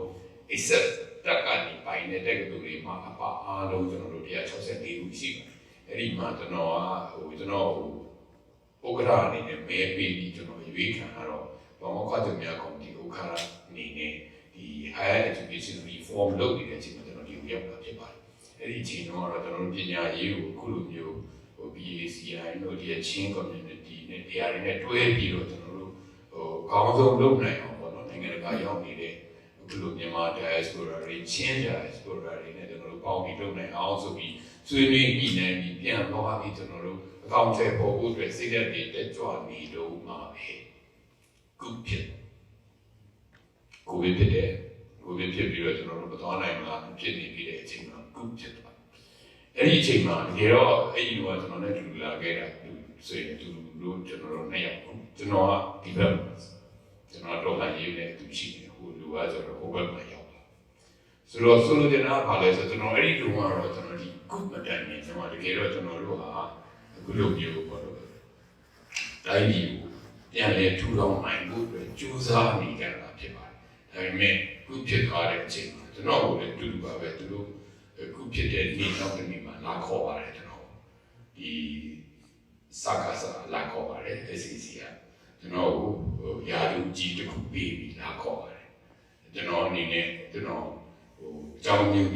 except တက်ကနေပိုင်းတဲ့တက္ကသိုလ်တွေမှာအပအားလုံးကျွန်တော်တို့164ခုရှိပါတယ်။အဲ့ဒီမှာကျွန်တော်ဥက္ကဋ္ဌအနေနဲ့မဲပေးပြီးကျွန်တော်ရွေးခံတော့ပမောက္ခချုပ်များကော်မတီဥက္ကဋ္ဌအနေနဲ့ဒီ higher education reform လုပ်နေတဲ့အချိန်မှာကျွန်တော်ဒီကိုရောက်တာဖြစ်ပါတယ်။အဲ့ဒီအချိန်တော့ကျွန်တော်တို့ပညာရေးကိုအခုလိုမျိုးဟိုပ EACI တို့ဒီချင်း community နဲ့တရားတွေနဲ့တွဲပြီးတော့ကျွန်တော်တို့ကောင်းဆုံးလုပ်နိုင်အောင်ပေါ့နော်နိုင်ငံတကာရောက်နေတဲ့အခုလိုမြန်မာ diaspora တွေချင်း diaspora တွေနဲ့ကျွန်တော်တို့ပေါင်းပြီးလုပ်နိုင်အောင်ဆိုပြီးဆွေးနွေးပြီးနိုင်ပြီးပြန်သွားပြီးကျွန်တော်တို့အကောင့်ထဲပေါ်ဖို့အတွက်စိတ်ဓာတ်တွေတက်ကြွနေတော့မှာပဲကုဖြစ်ကိုဗစ်ဖြစ်တယ်ကိုဗစ်ဖြစ်ပြီးတော့ကျွန်တော်တို့မသွားနိုင်မှာဖြစ်နေပြီးတဲ့အချိန်မှာကုဖြစ်သွားအဲ့ဒီအချိန်မှာတကယ်တော့အဲ့ဒီကကျွန်တော်နဲ့တူလာခဲ့တာဆိုရင်တူလို့ကျွန်တော်တို့နဲ့ရောက်ကျွန်တော်ကဒီဘက်ကျွန်တော်တော့လည်းရေးနေသူရှိနေဟိုလူကဆိုတော့ဟိုဘက်မှာရောက်လာဆိုတော့ဆိုလိုချင်တာကဘာလဲဆိုတော့ကျွန်တော်အဲ့ဒီတုန်းကတော့ကျွန်တော်ဒီကုမတန်နေကျွန်တော်တကယ်တော့ကျွန်တော်တို့ဟာအခုလိုမျိုးပေါ့တော့တိုင်းပြည်ကိုပြန်လဲထူထောင်နိုင်ဖို့အတွက်ကြိုးစားနေကြတာဖြစ်ပါတယ်ဒါပေမဲ့ခုဖြစ်သွားတဲ့အချိန်မှာကျွန်တော်ကိုလည်းတူတူပါပဲသူတို့ခုဖြစ်တဲ့နေ့နောက်တစ်နေ့မှာလာခေါ်ပါတယ်ကျွန်တော်ဒီစကားစားလာခေါ်ပါတယ် SCC ကကျွန်တော်ကိုယာလူကြီးတစ်ခုပေးပြီးလာခေါ်ပါတယ်ကျွန်တော်အနေနဲ့ကျွန်တော်ကြောင်းမျိုး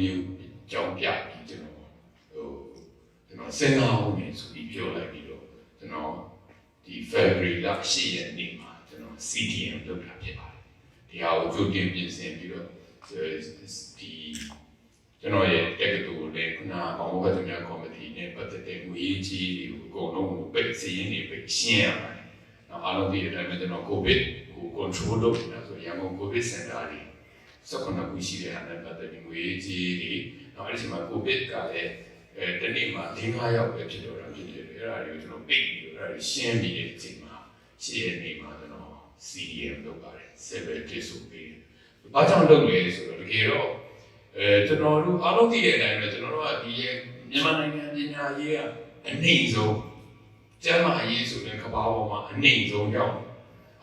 ကြောင်းပြပြီးကျွန်တော်စဉ်းစားဖို့နေဆိုပြီးပြောလိုက်ပြီးတော့ကျွန်တော်ဒီ February လ10ရက်နေ့မှာကျွန်တော် CDM လုပ်တာဖြစ်ပါတယ်ဒီဟာကိုကြိုတင်ပြင်ဆင်ပြီးတော့ဒီကျွန်တော်ရဲ့တက္ကသိုလ်နဲ့ခုနကဘောင်ဘတ်များကော်မတီနဲ့ပတ်သက်တဲ့ငွေကြီးတွေကိုအကုန်လုံးကိုပိတ်စီးရင်းနေပိတ်ရှင်းရပါတယ်။နောက်အားလုံးဒီအတိုင်းပဲကျွန်တော် COVID ကို control လုပ်နေတာဆိုရန်ကုန် COVID center တွေ19ခုရှိတဲ့ဟာနဲ့ပတ်သက်ပြီးငွေကြီးတွေနောက်အဲ့ဒီမှာ COVID ကလည်းတနေ့မှာ5ယောက်ပဲဖြစ်တော့တာဖြစ်တယ်အဲ့ဒါတွေကိုကျွန်တော်ပိတ်ပြီးတော့အဲ့ဒါရှင်းပြီးတဲ့အချိန်မှာရှင်းရနေမှာကျွန်တော် CDM လုပ်ပါတယ် 7 days ဆိုပြီးဘာကြောင့်လုပ်လဲဆိုတော့တကယ်တော့ကျွန်တော်တို့အားလုံးသိတဲ့အတိုင်းပဲကျွန်တော်တို့ကဒီမြန်မာနိုင်ငံပညာရေးကအနှိမ့်ဆုံးကျန်းမာရေးဆိုတဲ့ကမ္ဘာပေါ်မှာအနှိမ့်ဆုံးရောက်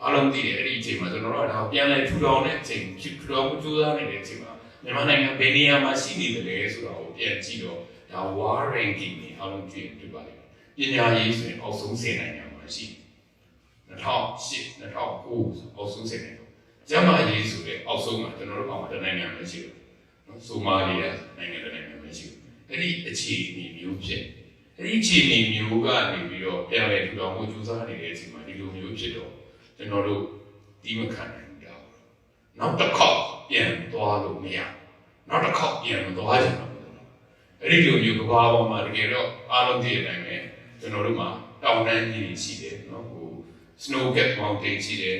အားလုံးသိတဲ့အဲ့ဒီအချိန်မှာကျွန်တော်တို့ကဒါပြန်လဲထူထောင်တဲ့အချိန်ထူထောင်မှုကြိုးစားနေတဲ့အချိန်မှာမြန်မာနိုင်ငံဘယ်နေရာမှာရှိနေတယ်လဲဆိုတာကိုပြန်ကြည့်တော့ဒါ World Ranking နဲ့အားလုံးကြည့်တွေ့ပါလိမ့်မယ်ပညာရေးဆိုရင်အောက်ဆုံး10နိုင်ငံမှာရှိ2008 2009အောက်ဆုံး10နိုင်ငံကျန်းမာရေးဆိုတဲ့အောက်ဆုံးမှာကျွန်တော်တို့အောက်မှာတနိုင်ငံပဲရှိတယ်ဆိုမာလီယာနိုင်ငံတစ်နိုင်ငံပဲရှိတယ်။အဲ့ဒီအခြေအနေမျိုးဖြစ်အဲ့ဒီအခြေအနေမျိုးကနေပြီးတော့ပြန်လည်ထူထောင်မှုကြိုးစားနေတဲ့အချိန်မှာဒီလိုမျိုးဖြစ်တော့ကျွန်တော်တို့ဒီမခံနိုင်ဘူးတော့။နောက်တစ်ခေါက်ပြန်သွားလို့မရ။နောက်တစ်ခေါက်ပြန်မသွားချင်တော့ဘူး။အဲ့ဒီလိုမျိုးကဘာပေါ်မှာတကယ်တော့အားလုံးသိတဲ့အတိုင်းပဲကျွန်တော်တို့မှာတောင်တန်းကြီးတွေရှိတယ်နော်ဟို snow cap mountain ရှိတယ်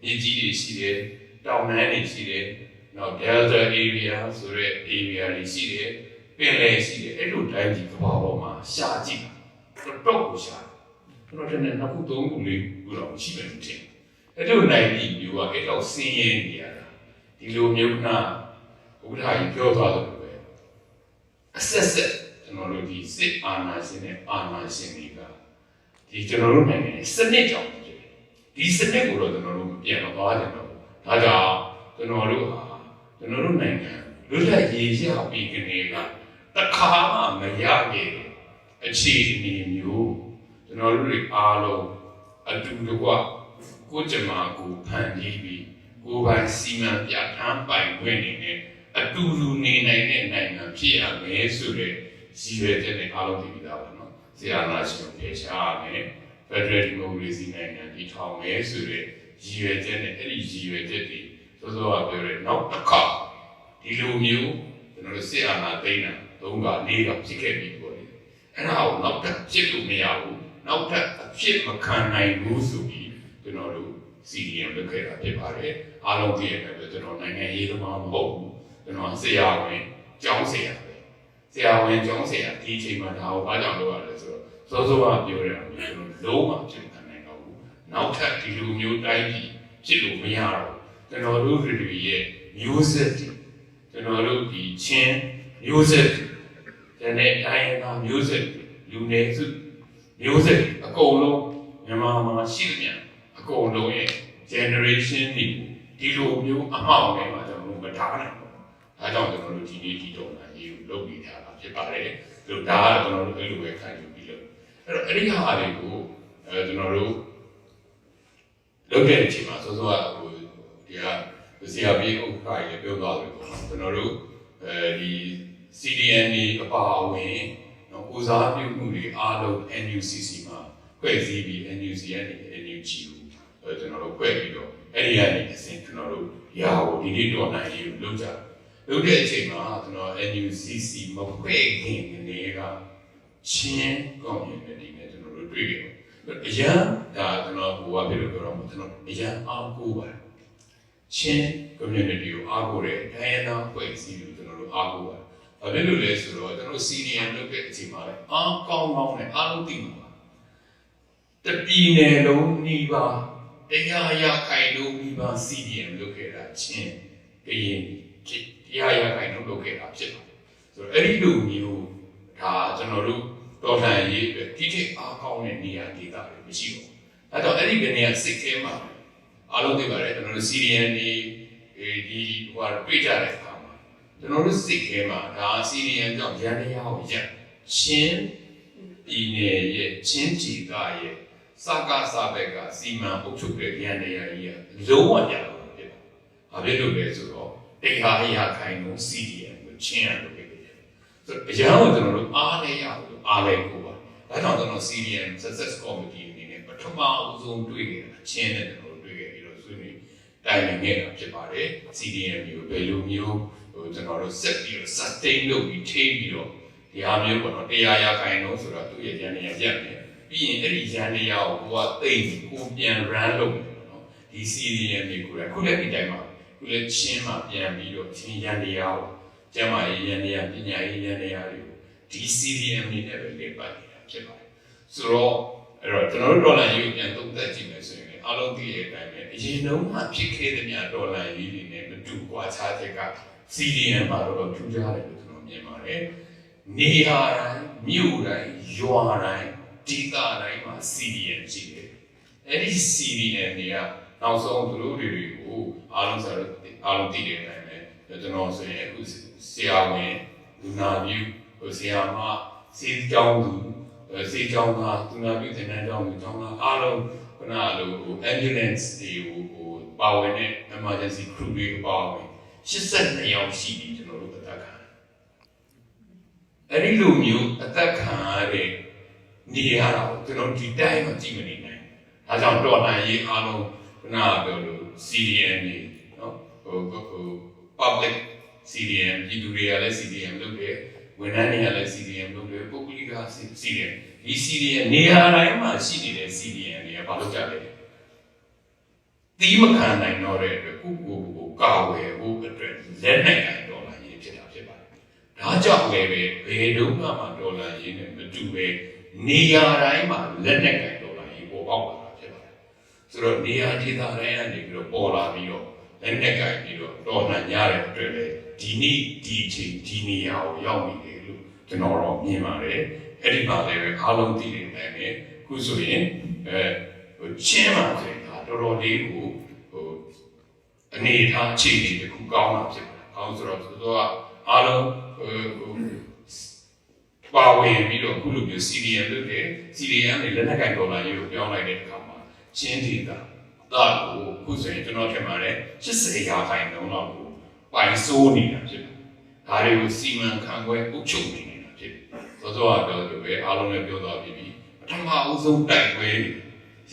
မြေကြီးတွေရှိတယ်တောင်တန်းတွေရှိတယ်နောက် Delta area ဆိုတဲ့ area တွေရှိတယ်ပင်လယ်ရှိတယ်အဲ့လိုတိုင်းကြီးကဘာပေါ်မှာရှာကြည့်တော့ကိုရှာကျွန်တော်တနေ့နှစ်ခုသုံးခုလေးခုတော့ရှိမယ်လို့ထင်အဲ့လိုနိုင်ပြီးမျိုးကအဲ့တော့စင်းရဲနေရတာဒီလိုမျိုးကဥပဒေကြီးပြောသွားတယ်ပဲအဆက်ကျွန်တော်တို့ဒီစစ်အာဏာရှင်နဲ့အာဏာရှင်တွေကဒီကျွန်တော်တို့နိုင်ငံစနစ်ကြောင့်ဖြစ်တယ်ဒီစနစ်ကိုတော့ကျွန်တော်တို့ပြန်တော့သွားကြတော့ဒါကြောင့်ကျွန်တော်တို့နိုင်ငံလွတ်လပ်ရေးရပြီးကနေကတခါမှမရခဲ့အခြေအနေမျိုးကျွန်တော်တို့အားလုံးအတူတကွကိုယ်ကြမှာကိုဖန်တီးပြီးကိုယ်ပိုင်စီမံပြဋ္ဌာန်းပိုင်ခွင့်နေနဲ့အတူတူနေနိုင်တဲ့နိုင်ငံဖြစ်ရမယ်ဆိုတဲ့ရည်ရွယ်ချက်နဲ့အားလုံးသိပြီးသားပါနော်။ဆရာနာရှင်ပြေရှားမယ် Federal Democracy နိုင်ငံတည်ထောင်မယ်ဆိုတဲ့ရည်ရွယ်ချက်နဲ့အဲ့ဒီရည်ရွယ်ချက်တွေစောစောကပြောတဲ့နောက်တစ်ခါဒီလိုမျိုးကျွန်တော်တို့စစ်အာဏာသိမ်းတာ3က4ကဖြစ်ခဲ့ပြီးပေါ့လေအဲ့ဒါကိုနောက်ထပ်ဖြစ်လို့မရဘူးနောက်ထပ်အဖြစ်မခံနိုင်ဘူးဆိုပြီးကျွန်တော်တို့ CDM လုပ်ခဲ့တာဖြစ်ပါတယ်အားလုံးသိရတယ်ပဲကျွန်တော်နိုင်ငံရေးသမားမဟုတ်ဘူးကျွန်တော်ဆရာဝန်ကျောင်းဆရာပဲဆရာဝန်ကျောင်းဆရာဒီအချိန်မှာဒါကိုအားကြောင့်လုပ်ရတယ်ဆိုတော့စောစောကပြောရအောင်ကျွန်တော်လုံးဝဖြစ်ခံနိုင်တော့ဘူးနောက်ထပ်ဒီလိုမျိုးတိုင်းပြည်ဖြစ်လို့မရတော့ကျွန်တော်တို့တွေရဲ့မျိုးဆက်ကျွန်တော်တို့ဒီချင်းမျိုးဆက်တဲ့တိုင်းရင်းမျိုးဆက်လူနေစုမျိုးဆက်အကုန်လုံးမြန်မာမှာရှိတယ်များအကုန်လုံးရဲ့ generation ဒီလိုမျိုးအမှောင်တွေမှာကျွန်တော်တို့မထားနိုင်ဘူး။ဒါကြောင့်ကျွန်တော်တို့ဒီနေ့ဒီတော့လာရေးကိုလုပ်နေတာဖြစ်ပါတယ်။ဒါဒါကကျွန်တော်တို့အဲ့လိုပဲခံယူပြီးလို့အဲ့တော့အဲ့ဒီဟာတွေကိုကျွန်တော်တို့လုပ်တဲ့အချိန်မှာစောစောကဟိုဒီကဆရာပြေဥက္ကဋ္ဌကြီးပြောသွားတယ်ပေါ့နော်ကျွန်တော်တို့ဒီ CDN တွေအပါအဝင် နော်ဦးစားပြုမှုတွေအားလုံး NUCC မှာဖွဲ့စည်းပြီး NUC နဲ့ NUG ကိုကျွန်တော်တို့ဖွဲ့ပြီးတော့အဲ့ဒီကနေအစဉ်ကျွန်တော်တို့ရာကိုဒီနေ့တော်နိုင်ရေးကိုလုပ်ကြလုပ်တဲ့အချိန်မှာကျွန်တော် NUCC မဖွဲ့ခင်နေကချင်း community နဲ့ကျွန်တော်တို့တွေ့ကြတယ်အရန်ဒါကျွန်တော်ဟိုကပြလို့ပြောတော့ကျွန်တော်အရန်အားကိုးပါတယ်ချင်း community ကိုအားကိုးတယ်ဒိုင်ယာနာဖွဲ့စည်းလို့ကျွန်တော်တို့အားကိုးပါတယ်ဘာဖြစ်လို့လဲဆိုတော့ကျွန်တော် CDM လုပ်တဲ့အချိန်မှာလည်းအားကောင်းကောင်းနဲ့အားလုံးသိမှာပါတပြည်နယ်လုံးနှီးပါတရားရခိုင်လုံးနှီးပါ CDM လုပ်ခဲ့တာချင်းကရင်တရားရခိုင်လုံးလုပ်ခဲ့တာဖြစ်ပါတယ်ဆိုတော့အဲ့ဒီလိုမျိုးဒါကျွန်တော်တို့တော်လှန်ရေးအတွက်တိတိအားကောင်းတဲ့နေရာဒေသတွေမရှိဘူးအဲ့တော့အဲ့ဒီကနေကစစ်ခဲမှာအားလုံးသိပါတယ်ကျွန်တော်တို့ CDM ဒီဟိုတွေ့ကြတဲ့အခါမှာကျွန်တော်တို့စစ်ခဲမှာဒါ CDM ကြောင့်ရန်တရားကိုရချင်းပြည်နယ်ရဲ့ချင်းကြီးကရဲ့စကားစာဘက်ကစီမံအုပ်ချုပ်တဲ့ရန်တရားကြီးကလုံးဝပြတော့ဖြစ်တယ်။ဘာဖြစ်လို့လဲဆိုတော့တရားအရာခိုင်လုံး CDM ကိုချင်းရလို့ဖြစ်တယ်။ဆိုတော့အရာကိုကျွန်တော်တို့အားလည်းရလို့အားလည်းကိုပါ။ဒါကြောင့်ကျွန်တော် CDM Success Committee အနေနဲ့ပထမအဆုံးတွေ့ခဲ့တာချင်းနဲ့ကျွန်တော်တို့တွေ့ခဲ့ပြီးတော့ဆွေးနွေးတိုင်ပင်ခဲ့တာဖြစ်ပါတယ်။ CDM ကိုဘယ်လိုမျိုးကျွန်တော်တို့ဆက်ပြီးတော့ sustain လုပ်ပြီးထိပြီးတော့ဒီအားမျိုးပေါ့နော်တရားရခိုင်လုံးဆိုတော့သူ့ရဲ့ဉာဏ်နဲ့ရက်နေပြီးရင်အဲ့ဒီဉာဏ်တရားကိုကိုကသိကိုပြန် run လုပ်နေတယ်နော်ဒီ CDM တွေကိုလည်းခုလည်းဒီတိုင်းမှာခုလည်းချင်းမှာပြန်ပြီးတော့ချင်းဉာဏ်တရားကိုကျမ်းမာရေးဉာဏ်တရားပညာရေးဉာဏ်တရားတွေကိုဒီ CDM တွေနဲ့ပဲလေ့ပတ်နေတာဖြစ်ပါတယ်ဆိုတော့အဲ့တော့ကျွန်တော်တို့ဒေါ်လာရေးကိုပြန်သုံးသပ်ကြည့်မယ်ဆိုရင်အားလုံးသိတဲ့အတိုင်းပဲအရင်တုန်းကဖြစ်ခဲ့တဲ့များဒေါ်လာရေးတွေနဲ့မတူကွာခြားချက်က CDM မှာတော့ထူးခြားတယ်လို့ကျွန်တော်မြင်ပါတယ်နေရာတိုင်းမြို့တိုင်းရွာတိုင်းဒေသတိုင်းမှာ CDM ရှိတယ်အဲ့ဒီ CDM တွေကနောက်ဆုံးသူတို့တွေကိုအားလုံးဆိုတော့အားလုံးသိတဲ့အတိုင်းပဲကျွန်တော်ဆိုရင်အခုဆရာဝန်လူနာပြုဆရာမစေကြောင်းသူစေကြောင်းသားလူနာပြုသင်တန်းကျောင်းသူကျောင်းသားအားလုံးခုနလို ambulance တွေကိုပါဝင်တဲ့ emergency crew တွေပါဝင်82ယောက်ရှိပြီကျွန်တော်တို့အသက်ခံအဲ့ဒီလိုမျိုးအသက်ခံရတဲ့နေရတာကိုကျွန်တော်ဒီတိုင်းမှကြည့်မနေနိုင်ဒါကြောင့်တော်လှန်ရေးအားလုံးခုနပြောလို့ CDM တွေနော်ဟို public CDM ပြည်သူတွေကလည်း CDM လုပ်တယ်ဝန်ထမ်းတွေကလည်း CDM လုပ်တယ်ပုဂ္ဂလိက CDM ဒီ CDM နေရာတိုင်းမှာရှိနေတဲ့ CDM တွေကဘာလို့ကြလဲတီးမခံနိုင်တော့တဲ့အတွက်ကိုကာဝယ်ဖို့အတွက်လက်နဲ့ကန်တော်လှန်ရေးဖြစ်တာဖြစ်ပါတယ်ဒါကြောင့်လည်းပဲဘယ်တော့မှတော်လှန်ရေးနဲ့မတူပဲနေရာတိုင်းမှာလက်နဲ့ကန်တော်လှန်ရေးပေါ်ပေါက်လာတာဖြစ်ပါတယ်ဆိုတော့နေရာဒေသတိုင်းကနေပြီးတော့ပေါ်လာပြီးတော့လက်နဲ့ကန်ပြီးတော့တော်လှန်ရတဲ့အတွက်လေဒီနေ့ဒီအချိန်ဒီနေရာကိုရောက်နေတယ်လို့ကျွန်တော်တော့မြင်ပါတယ်အဲ့ဒီမှာလည်းအားလုံးသိနေတယ်နဲ့ခုဆိုရင်ချင်းမှာဆိုရင်တော်တော်လေးကိုအနေထားအခြေအနေတစ်ခုကောင်းတာဖြစ်တယ်။ကောင်းဆိုတော့သူကအားလုံးပါဝင်ပြီးတော့ခုလိုမျိုး CDM လုပ်တယ် CDM နဲ့လက်နက်ကင်ဒေါ်လာရေးကိုပြောင်းလိုက်တဲ့အခါမှာချင်းဒေတာဒါကိုခုဆိုရင်ကျွန်တော်ထင်ပါတယ်80ရာခိုင်နှုန်းလောက်ကိုပိုင်စိုးနေတာဖြစ်တယ်။ဒါတွေကိုစီမံခန့်ခွဲအုပ်ချုပ်နေတာဖြစ်တယ်။သောသောကပြောလို့ပဲအားလုံးလည်းပြောသွားပြီးပထမအဦးဆုံးတိုက်ပွဲ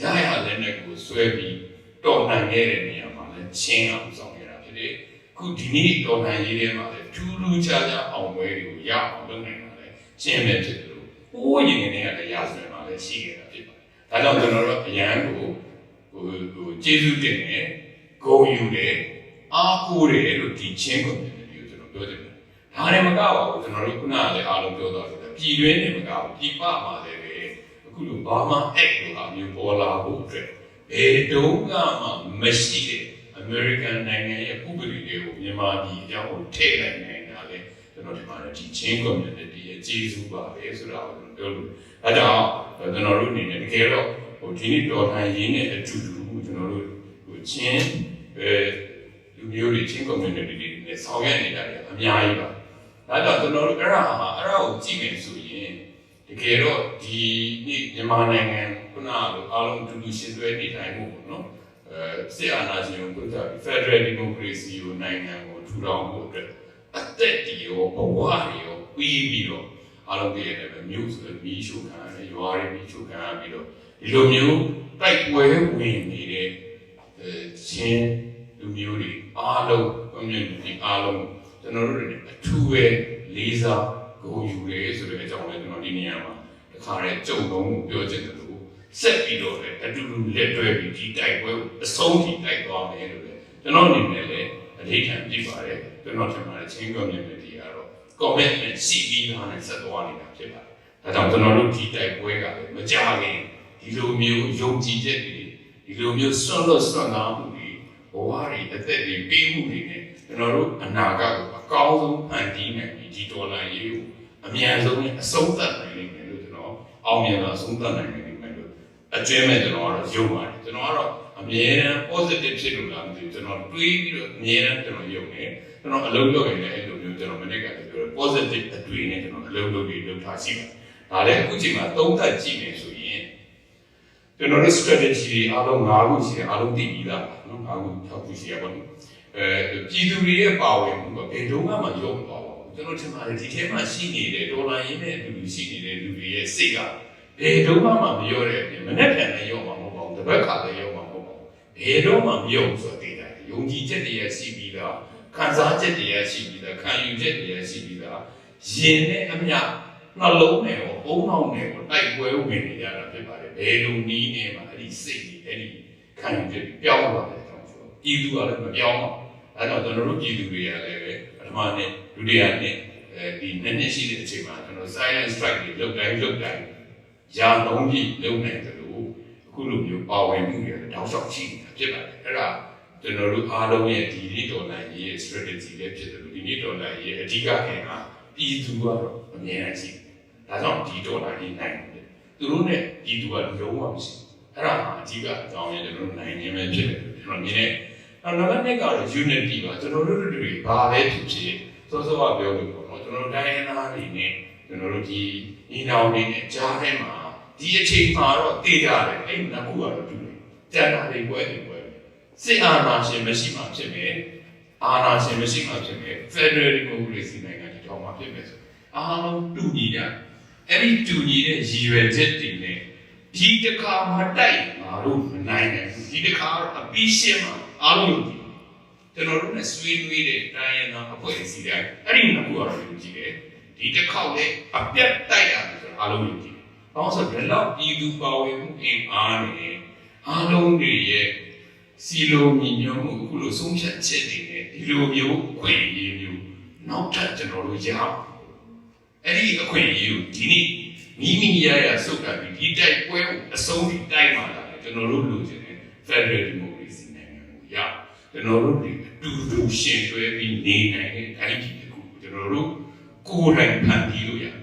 ရရလက်နက်ကိုဆွဲပြီးတော်လှန်ခဲ့တဲ့နေရာမှာလည်းချင်းအောင်ဆောင်ခဲ့တာဖြစ်တယ်။ခုဒီနေ့တော်လှန်ရေးထဲမှာလည်းထူးထူးခြားခြားအောင်ပွဲတွေကိုရအောင်လုပ်နိုင်တာလည်းချင်းပဲဖြစ်တယ်လို့ဟိုးရင်ကနေကလည်းရာဇဝင်မှာလည်းရှိခဲ့တာဖြစ်ပါတယ်။ဒါကြောင့်ကျွန်တော်တို့အရန်ကိုကျေးဇူးတင်တယ်ဂုဏ်ယူတယ်အားကိုးတယ်လို့ဒီချင်းကိုကျွန်တော်ပြောတယ်။ဒါနဲ့မကပါဘူးကျွန်တော်တို့ခုနကလည်းအားလုံးပြောသွားတယ်ပြည်တွင်းနေမကဘူးပြည်ပမှာလည်းပဲအခုလိုဘာမှအဲ့လိုအမျိုးပေါ်လာဖို့အတွက်ဘယ်တုန်းကမှမရှိတဲ့အမေရိကန်နိုင်ငံရဲ့ဥပဒေတွေကိုမြန်မာပြည်အကြောင်းကိုထည့်လိုက်နေတာလေကျွန်တော်ဒီမှာဒီချင်း community ရဲ့ကျေးဇူးပါပဲဆိုတာကိုကျွန်တော်ပြောလို့အဲဒါကျွန်တော်တို့အနေနဲ့တကယ်တော့ဒီနေ့တော်လှန်ရေးနဲ့အတူတူကျွန်တော်တို့ချင်းလူမျိုးတွေချင်း community တွေနဲ့ဆောင်ရွက်နေကြတယ်အများကြီးပါဒါကြောင့်ကျွန်တော်တို့အဲ့ဒါကိုကြည့်မယ်ဆိုရင်တကယ်တော့ဒီနေ့မြန်မာနိုင်ငံခုနကလိုအားလုံးတူတူရှင်းသွဲနေတိုင်းမှုပေါ့နော်စစ်အာဏာရှင်ကိုပြတာ Federal Democracy ကိုနိုင်ငံကိုထူထောင်ဖို့အတွက်အသက်တီရောဘဝတွေရောပြီးပြီးတော့ အားလုံးသိရတယ်ပဲမြို့ဆိုမီးရှို့ခံရတယ်ရွာတွေမီးရှို့ခံရပြီးတော့ဒီလိုမျိုးတိုက်ပွဲဝင်နေတဲ့ချင်းလူမျိုးတွေအားလုံး community အားလုံးကျွန်တော်တို့တွေအထူးပဲလေးစားဂုဏ်ယူရဲဆိုတဲ့အကြောင်းလည်းကျွန်တော်ဒီနေရာမှာတစ်ခါတည်းကြုံလုံးကိုပြောချင်တယ်လို့ဆက်ပြီးတော့လည်းအတူတူလက်တွဲပြီးဒီတိုက်ပွဲကိုအဆုံးထိတိုက်သွားမယ်လို့လည်းကျွန်တော်အနေနဲ့လည်းအဓိဋ္ဌာန်ပြပါတယ်ကျွန်တော်ထင်ပါတယ်ချင်း community ကတော့ commitment ရှိပြီးသားနဲ့ဆက်သွားနေတာဖြစ်ပါတယ်ဒါကြောင့်ကျွန်တော်တို့ဒီတိုက်ပွဲကလည်းမကြခင်ဒီလိုမျိုးယုံကြည်ချက်တွေဒီလိုမျိုးဆွမ်းလို့ဆွမ်းသားမှုတွေဘဝတွေအသက်တွေပြီးမှုတွေနဲ့ကျွန်တော်တို့အနာဂတ်ကိုအကောင်းဆုံးဖန်တီးနိုင်ပြီးဒီဒေါ်လာရေးကိုအမြန်ဆုံးနဲ့အဆုံးသတ်နိုင်လိမ့်မယ်လို့ကျွန်တော်အောင်မြင်လာဆုံးသတ်နိုင်လိမ့်မယ်လို့အကျွမ်းမဲ့ကျွန်တော်ကတော့ယုံပါတယ်ကျွန်တော်ကတော့အမြဲတမ်း positive ဖြစ်လို့လားမသိဘူးကျွန်တော်တွေးပြီးတော့အမြဲတမ်းကျွန်တော်ယုံနေကျွန်တော်အလုပ်လုပ်ရင်လည်းအဲ့လိုမျိုးကျွန်တော်မနေ့ကလည်းပြောတယ် positive အတွေ့နဲ့ကျွန်တော်အလုပ်လုပ်ပြီးလုပ်ထားရှိပါတယ်ဒါလည်းအခုချိန်မှာသုံးသပ်ကြည့်နေဆိုရင်ကျွန်တော်တို့ strategy တွေအားလုံး၅ခုရှိတယ်အားလုံးသိပြီးသားပါနော်၅ခု၆ခုရှိရပါဘူးပြည်သူတွေရဲ့ပါဝင်မှုကဘယ်တော့မှမရုံးသွားပါဘူးကျွန်တော်ထင်ပါတယ်ဒီထဲမှာရှိနေတဲ့ဒေါ်လာရင်းနဲ့အတူတူရှိနေတဲ့လူတွေရဲ့စိတ်ကဘယ်တော့မှမပြောတဲ့အပြင်မနဲ့ပြန်လည်းရောမှာမဟုတ်ပါဘူးတစ်ပတ်ခါလည်းရောမှာမဟုတ်ပါဘူးဘယ်တော့မှမယုံဆိုတဲ့တိုင်ယုံကြည်ချက်တွေရရှိပြီးသားခံစားချက်တွေရရှိပြီးသားခံယူချက်တွေရရှိပြီးသားရင်နဲ့အမြနှလုံးနဲ့ရောအုံနောက်နဲ့ရောတိုက်ပွဲဝင်နေကြတာဖြစ်ပါတယ်ဘယ်လိုနည်းနဲ့မှအဲ့ဒီစိတ်တွေအဲ့ဒီခံယူချက်ပြောင်းသွားတယ်ကျွန်တော်ဆိုပြည်သူကလည်းမပြောင်းပါဘူးအဲ့တော့ကျွန်တော်တို့ပြည်သူတွေကလည်းပဲပထမနေ့ဒုတိယနေ့ဒီနှစ်ရှိတဲ့အချိန်မှာကျွန်တော် silent strike တွေလုပ်တိုင်းရာလုံးကြီးလုပ်နိုင်တယ်လို့အခုလိုမျိုးပါဝင်မှုတွေတောက်လျှောက်ရှိနေတာဖြစ်ပါတယ်အဲ့ဒါကျွန်တော်တို့အားလုံးရဲ့ဒီနေ့ဒေါ်လာရေးရဲ့ strategy လည်းဖြစ်တယ်လို့ဒီနေ့ဒေါ်လာရေးအဓိကခင်ကပြည်သူကတော့အမြဲတမ်းရှိဒါကြောင့်ဒီဒေါ်လာရေးနိုင်တယ်သူတို့နဲ့ပြည်သူကလုံးဝမရှိအဲ့ဒါအဓိကအကြောင်းရင်းကျွန်တော်တို့နိုင်နေမယ်ဖြစ်တယ်ကျွန်တော်မြင်တဲ့နောက်တစ်ကတော့ unity ပါကျွန်တော်တို့တွေဘာပဲဖြစ်ဖြစ်စောစောကပြောလို့ပေါ့နော်ကျွန်တော်တို့တိုင်းရင်းသားတွေနဲ့ကျွန်တော်တို့ဒီညီနောင်တွေနဲ့ကြားထဲမှာဒီအချိန်မှာတော့တည်ကြတယ်အဲ့နှစ်ခုကတော့တူတယ်တန်တာတွေပွဲစစ်အာဏာရှင်မရှိမှဖြစ်မယ်အာဏာရှင်မရှိမှဖြစ်မယ် Federal Democracy နိုင်ငံတည်ထောင်မှဖြစ်မယ်ဆိုအားလုံးတူညီကြအဲ့ဒီတူညီတဲ့ရည်ရွယ်ချက်တွေနဲ့ဒီတစ်ခါမှတိုက်ငါတို့မနိုင်နိုင်ဘူးဒီတစ်ခါတော့အပြီးရှင်းမှာအားလုံးယူကြည့်ကျွန်တော်တို့နဲ့ဆွေးနွေးတဲ့တိုင်းရင်းသားအဖွဲ့အစည်းတိုင်းအဲ့ဒီနှစ်ခုကတော့ယူကြည့်တယ်ဒီတစ်ခေါက်လည်းအပြတ်တိုက်ရတယ်ဆိုတော့အားလုံးယူကြည့်။ဘာလို့ဆိုတော့ဒီလောက်ပြည်သူပါဝင်မှုအင်အားနဲ့အားလုံးတွေရဲ့စီလိုညီညွတ်မှုအခုလိုဆုံးဖြတ်ချက်တွေနဲ့ဒီလိုမျိုးအခွင့်အရေးမျိုးနောက်ထပ်ကျွန်တော်တို့ရအောင်အဲ့ဒီအခွင့်အရေးကိုဒီနေ့မိရဆုတ်ကပ်ပြီးဒီတိုက်ပွဲကိုအဆုံးထိတိုက်မှလာတယ်ကျွန်တော်တို့လိုချင်တဲ့ Federal Democracy နိုင်ငံကိုရကျွန်တော်တို့ဒီအတူတူရှင်တွဲပြီးနေနိုင်တဲ့တိုင်းပြည်တစ်ခုကျွန်တော်တို့ကိုယ်တိုင်ဖန်တီးလို့ရတယ်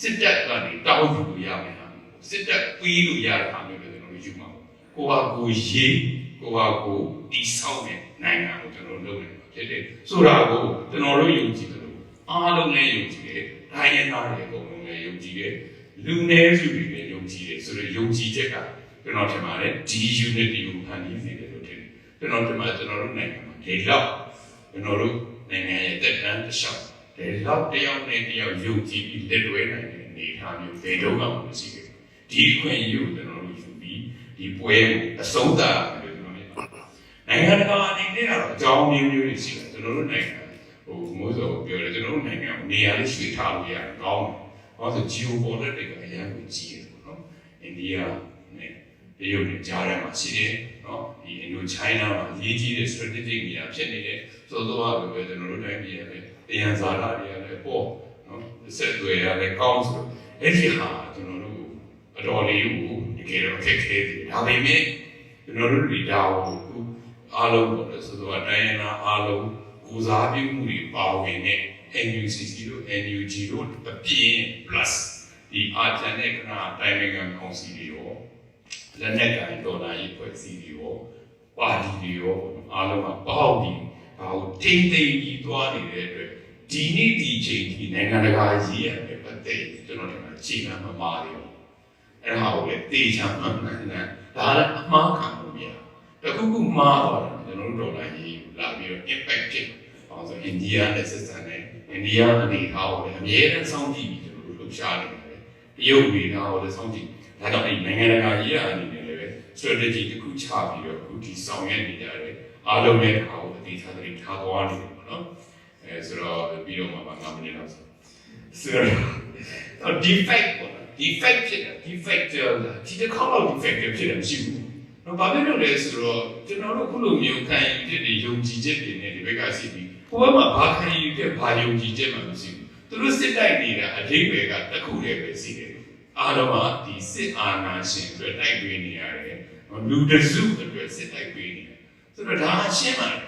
စစ်တပ်ကနေတောင်းယူလို့ရမယ်ဟာစစ်တပ်ပြီးလို့ရတာမျိုးလည်းကျွန်တော်တို့ယူမှာကိုဟာကိုရေးကိုဟာကိုတီးဆောက်တဲ့နိုင်ငံကိုကျွန်တော်တို့လုပ်နေမှာဖြစ်တယ်ဆိုတာကိုကျွန်တော်တို့ယုံကြည်တယ်လို့အားလုံးလည်းယုံကြည်တယ်တိုင်းရင်းသားတွေအကုန်လုံးလည်းယုံကြည်တယ်လူနည်းစုတွေလည်းယုံကြည်တယ်ဆိုတော့ယုံကြည်ချက်ကကျွန်တော်ထင်ပါတယ်ဒီ unity ကိုဖန်တီးနေတယ်လို့ထင်တယ်ကျွန်တော်ထင်ပါတယ်ကျွန်တော်တို့နိုင်ငံမှာဒီလောက်ကျွန်တော်တို့နိုင်ငံရဲ့တက်တန်းတစ်လျှောက်ဒီလောက်တယောက်နဲ့တယောက်ယုံကြည်ပြီးလက်တွဲနိုင်တဲ့အနေအထားမျိုးဘယ်တော့မှမရှိဘူးဒီခွင့်ယူကျွန်တော်တို့ယူပြီးဒီပွဲကိုအဆုံးသတ်ရတယ်လို့ကျွန်တော်မြင်ပါတယ်နိုင်ငံတကာအနေနဲ့ကတော့အကြောင်းမျိုးမျိုးတွေရှိတယ်ကျွန်တော်တို့နိုင်ငံမိုးစောပြောတယ်ကျွန်တော်တို့နိုင်ငံကိုနေရာလေးရွှေ့ထားလို့ရတယ်ကောင်းတယ်ဘာလို့ geopolitics ကအရင်ကကြီးတယ်ပေါ့နော်အိန္ဒိယနဲ့တရုတ်နဲ့ကြားထဲမှာရှိတယ်နော်ဒီ Indo-China မှာအရေးကြီးတဲ့ strategic နေရာဖြစ်နေတယ်ဆိုတော့ပဲကျွန်တော်တို့တိုင်းပြည်ရဲ့တရားစာလာတွေလည်းပေါ့နော်ဆက်သွယ်ရလည်းကောင်းဆိုအဲ့ဒီဟာကျွန်တော်တို့အတော်လေးကိုတကယ်တော့ခက်ခဲတယ်ဒါပေမဲ့ကျွန်တော်တို့ဒီဒါကိုအားလုံးပေါ့လေဆိုတော့တိုင်းရင်းသားအားလုံးကိုစားပြုမှုတွေပါဝင်တဲ့ NUCC တို့ NUG တို့အပြင် plus ဒီအာဂျန်နဲ့ခဏတိုင်းနိုင်ငံကောင်စီတွေရောလက်နက်ကိုင်ဒေါ်လာရေးဖွဲ့စည်းတွေရောပါတီတွေရောအားလုံးကပေါက်ပြီးဘာလို့ထိမ့်သိမ့်ပြီးသွားနေတဲ့အတွက်ဒီနေ့ဒီချိန်ဒီနိုင်ငံတကာရေးရတယ်ပတ်သက်ကျွန်တော်တို့ကချိန်မှမမာတယ်အဲ့ဒါကိုလည်းတေချာမှန်မှန်နဲ့ဒါလည်းအမှားခံလို့မရတခုခုမှားသွားတယ်ကျွန်တော်တို့ဒေါ်လာရေးလာပြီးတော့ impact ဖြစ်အောင်ဆိုအိန္ဒိယနဲ့ဆက်ဆံတယ်အိန္ဒိယအနေထားကိုလည်းအမြဲတမ်းစောင့်ကြည့်ပြီးကျွန်တော်တို့လုပ် ရှားနေတယ်တရုတ်နေတာဟောလည်းစောင့်ကြည့်ဒါကြောင့်အဲ့နိုင်ငံတကာရေးရာအနေနဲ့လည်း strategy တစ်ခုချပြီးတော့အခုဒီဆောင်ရွက်နေကြတယ်အားလုံးနဲ့ဒါကိုအသေးထားတဲ့ထားသွားနေတယ်ပေါ့နော်ဆိုတော့ပြီးတော့မှ9မိနစ်လောက်ဆိုတော့ defect ပေါ့ defect ဖြစ်တယ် defect ဒီတစ်ခါတော့ defect ဖြစ်တယ်မရှိဘူးတော့ဘာဖြစ်လို့လဲဆိုတော့ကျွန်တော်တို့ခုလိုမျိုးခံယူတဲ့ယုံကြည်ချက်တွေနဲ့ဒီဘက်ကရှိပြီးဟိုဘက်မှာဘာခံယူတဲ့ဘာယုံကြည်ချက်မှမရှိဘူးသူတို့စစ်တိုက်နေတာအဓိပ္ပာယ်ကတစ်ခုတည်းပဲရှိတယ်အားလုံးကဒီစစ်အာဏာရှင်အတွက်တိုက်ပေးနေရတယ်လူတစုအတွက်စစ်တိုက်ပေးနေတယ်ဆိုတော့ဒါရှင်းပါတယ်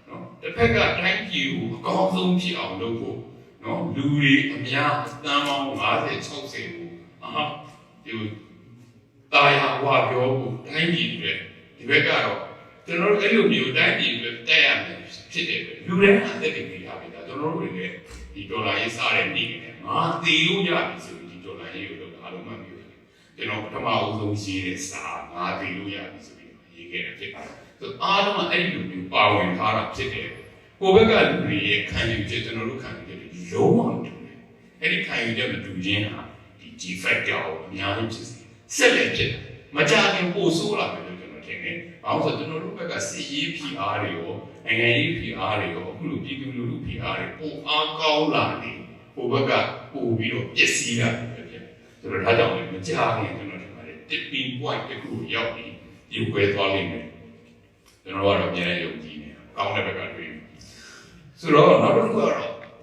နော်တစ်ဖက်ကတိုင်းပြည်ကိုအကောင်းဆုံးဖြစ်အောင်လုပ်ဖို့နော်လူတွေအများတန်းပေါင်း50 60ကိုဒီတာယာဝါပြောဖို့တိုင်းပြည်တွေဒီဘက်ကတော့ကျွန်တော်တို့အဲ့လိုမျိုးတိုင်းပြည်တွေတက်ရမယ်ဖြစ်တယ်လူတိုင်းအသက်တွေပြရပြီဒါကျွန်တော်တို့တွေလည်းဒီဒေါ်လာရေးစားတဲ့နေ့နဲ့ငါသေလို့ရပြီဆိုပြီးဒီဒေါ်လာရေးကိုလုပ်အားလုံးမှမျိုးကျွန်တော်ပထမအဦးဆုံးရေးတဲ့စာငါသေလို့ရပြီဆိုပြီးရေးခဲ့တယ်ဖြစ်ပါတယ်ဆိုအားလုံးကအဲ့ဒီလိုမျိုးပါဝင်ထားတာဖြစ်တယ်ဟိုဘက်ကလူတွေရဲ့ခံယူချက်ကျွန်တော်တို့ခံယူချက်လုံးဝမတူဘူးအဲ့ဒီခံယူချက်မတူခြင်းဟာဒီ defect ကြောင့်အများကြီးဖြစ်ဆက်လက်ဖြစ်တယ်မကြခင်ပို့ဆိုးလာတယ်လို့ကျွန်တော်ထင်တယ်။ဘာလို့ဆိုကျွန်တော်တို့ဘက်ကစစ်ရေးဖိအားတွေရောနိုင်ငံရေးဖိအားတွေရောအခုလိုပြည်သူလူထုဖိအားတွေပိုအားကောင်းလာနေဟိုဘက်ကပို့ပြီးတော့ပျက်စီးတာပဲဖြစ်တယ်။ဆိုတော့ဒါကြောင့်လည်းမကြခင်ကျွန်တော်ထင်ပါတယ် tipping point တစ်ခုရောက်ပြီးဒီကွဲသွားလိမ့်မယ်။ကျွန်တော်ကတော့အများကြီးယုံကြည်နေတာ။ကောင်းတဲ့ဘက်ကတွေ့။ဆိုတော့နောက်တစ်ခုကတော့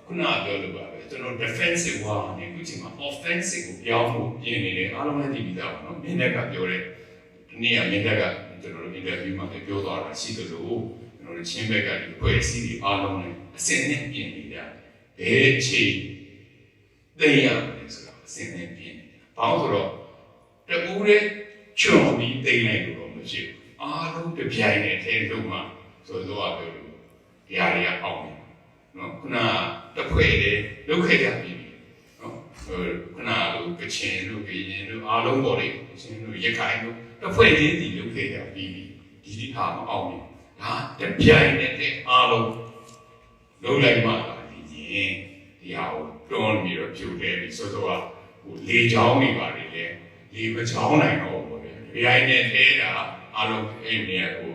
ခုနပြောလို့ပါပဲကျွန်တော် defensive ဝါနေခုချိန်မှာ offensive ကိုပြောင်းဖို့ပြင်နေတယ်အားလုံးလည်းသိပြီးသားပါနော်မင်းတက်ကပြောတဲ့ဒီနေ့ကမင်းတက်ကကျွန်တော်တို့ interview မှာပြောသွားတာရှိသလိုကျွန်တော်တို့ချင်းဘက်ကဒီဖွဲ့စည်းပြီးအားလုံးလည်းအစင်းနဲ့ပြင်နေကြဘယ်ချိန်သိရလဲဆိုတော့အစင်းနဲ့ပြင်နေဘာလို့ဆိုတော့တူတဲ့ချွန်ပြီးသိနေလို့တော့မရှိဘူးအားလုံးတစ်ပြိုင်နဲ့ထဲလုံးမှာဆိုတော့ပြောလို့ဒီဟာတွေကအောင်တယ်နော်ခုနတစ်ဖွဲ့တည်းလုပ်ခဲ့ကြပြီနော်ခုနလိုကချင်တို့ကရင်တို့အားလုံးပေါ်လေကချင်တို့ရခိုင်တို့တစ်ဖွဲ့ချင်းစီလုပ်ခဲ့ကြပြီဒီဟာမအောင်ဘူးဒါတပြိုင်နဲ့အားလုံးလုံးလိုက်မှလာပြီးရင်ဒီဟာကိုတွန်းပြီးတော့ဖြုတ်တယ်ပြီးစောစောကဟိုလေချောင်းတွေပါတယ်လေလေမချောင်းနိုင်တော့ဘူးလေဒီအိုင်းနဲ့ထဲတာအားလုံးအဲ့ဒီဟို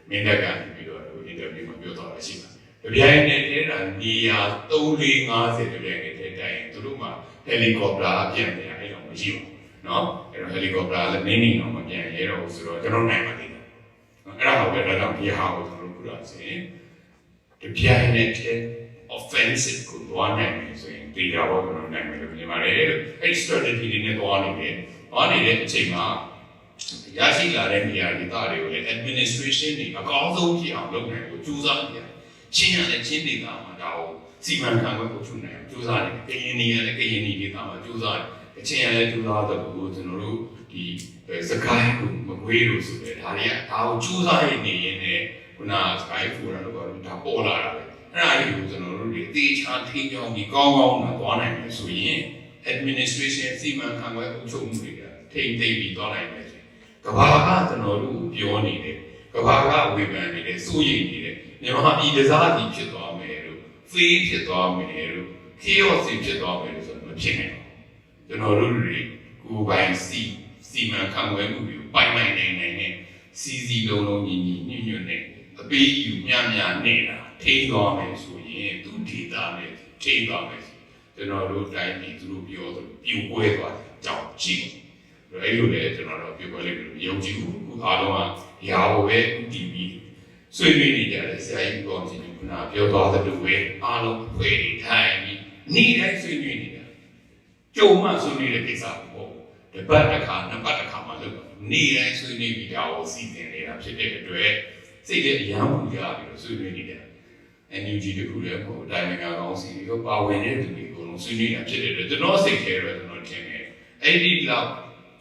မင်းတက်ကနေပြီးတော့အင်တာဗျူးမှာပြောတော့ရှိပါတပြိုင်နက်တည်းတာနေရာ350တပြိုင်နက်တည်းတိုင်သူတို့မှာဟယ်လီကော်ပတာပြန်နေအဲ့တော့မရှိဘူးเนาะအဲ့တော့ဟယ်လီကော်ပတာလည်းနေနေတော့မပြန်ရဲတော့ဘူးဆိုတော့ကျွန်တော်နိုင်ပါသေးတယ်အဲ့ဒါဟုတ်ပဲဒါကြောင့်ဒီဟာကိုကျွန်တော်တို့ပြောရစီတပြိုင်နက်တည်း offensive ကိုသွားနိုင်မယ်ဆိုရင်ဒီတော့ကျွန်တော်နိုင်မယ်လို့ပြောပါတယ်အဲ့ strategy တွေနဲ့သွားနေတယ်သွားနေတဲ့အချိန်မှာရရှိလာတဲ့နေရာဒေသတွေကိုလည်း administration တွေအကောင်းဆုံးဖြစ်အောင်လုပ်နိုင်ဖို့ကြိုးစားနေတယ်ချင်းရတဲ့ချင်းဒေသမှာဒါကိုစီမံခန့်ခွဲဖို့ချုပ်နိုင်အောင်ကြိုးစားတယ်။ကရင်နေရတဲ့ကရင်နေဒေသမှာကြိုးစားတယ်။အချင်းရတဲ့ကြိုးစားတဲ့ကိုကျွန်တော်တို့ဒီစကိုင်းကိုမကွေးလို့ဆိုတယ်ဒါတွေကဒါကိုကြိုးစားရနေရင်လည်းခုနစကိုင်းဖူရလို့ပြောလို့ဒါပေါ်လာတာပဲ။အဲ့ဒါလေးကိုကျွန်တော်တို့တွေအသေးချာထိန်းကြောင်းပြီးကောင်းကောင်းနဲ့သွားနိုင်မယ်ဆိုရင် administration စီမံခန့်ခွဲအုပ်ချုပ်မှုတွေကထိန်းသိမ်းပြီးသွားနိုင်မယ်ဆိုရင်ကဘာကကျွန်တော်တို့ပြောနေတယ်ကဘာကဝေဖန်နေတယ်စိုးရိမ်နေတယ်မြန်မာပြည်တစားစီဖြစ်သွားမယ်လို့ဖေးဖြစ်သွားမယ်လို့ chaos ဖြစ်သွားမယ်လို့ဆိုတော့မဖြစ်နိုင်ဘူးကျွန်တော်တို့တွေကိုယ်ပိုင်စီမံခန့်ခွဲမှုတွေကိုပိုင်နိုင်နဲ့စီစီလုံးလုံးညီညီညွတ်ညွတ်နဲ့အပေးယူမျှနေတာထိန်းသွားမယ်ဆိုရင်သူဒေတာနဲ့ထိန်းသွားမယ်ကျွန်တော်တို့တိုင်းပြည်သူတို့ပြောသလိုပြိုကွဲသွားတယ်ကြောက်ကြည့်အဲ့လိုလေကျွန်တော်တို့ပြိုကွဲလိုက်လို့ယုံကြည်ဘူးအားလုံးကရာဟိုပဲဥတည်ပြီးဆွေးနွေးနေကြတယ်ဆရာကြီးကောင်းစီကပြောသွားသလိုပဲအားလုံးဖွေးထိုင်ပြီးနေ့တိုင်းဆွေးနွေးနေတာကြုံမှဆွေးနွေးတဲ့ကိစ္စပေါ့တပတ်တစ်ခါနှစ်ပတ်တစ်ခါမှလုပ်နေ့တိုင်းဆွေးနွေးပြီးဒါကိုစီစဉ်နေတာဖြစ်တဲ့အတွက်စိတ်လည်းအယမ်းပူကြပြီးတော့ဆွေးနွေးနေတယ် NUG တခုလည်းပေါ့တိုင်းနိုင်ငံကောင်းစီရောပါဝင်တဲ့သူတွေကတော့ဆွေးနွေးတာဖြစ်တဲ့အတွက်ကျွန်တော်စိတ်ထဲတော့ကျွန်တော်ထင်တယ်အဲ့ဒီလောက်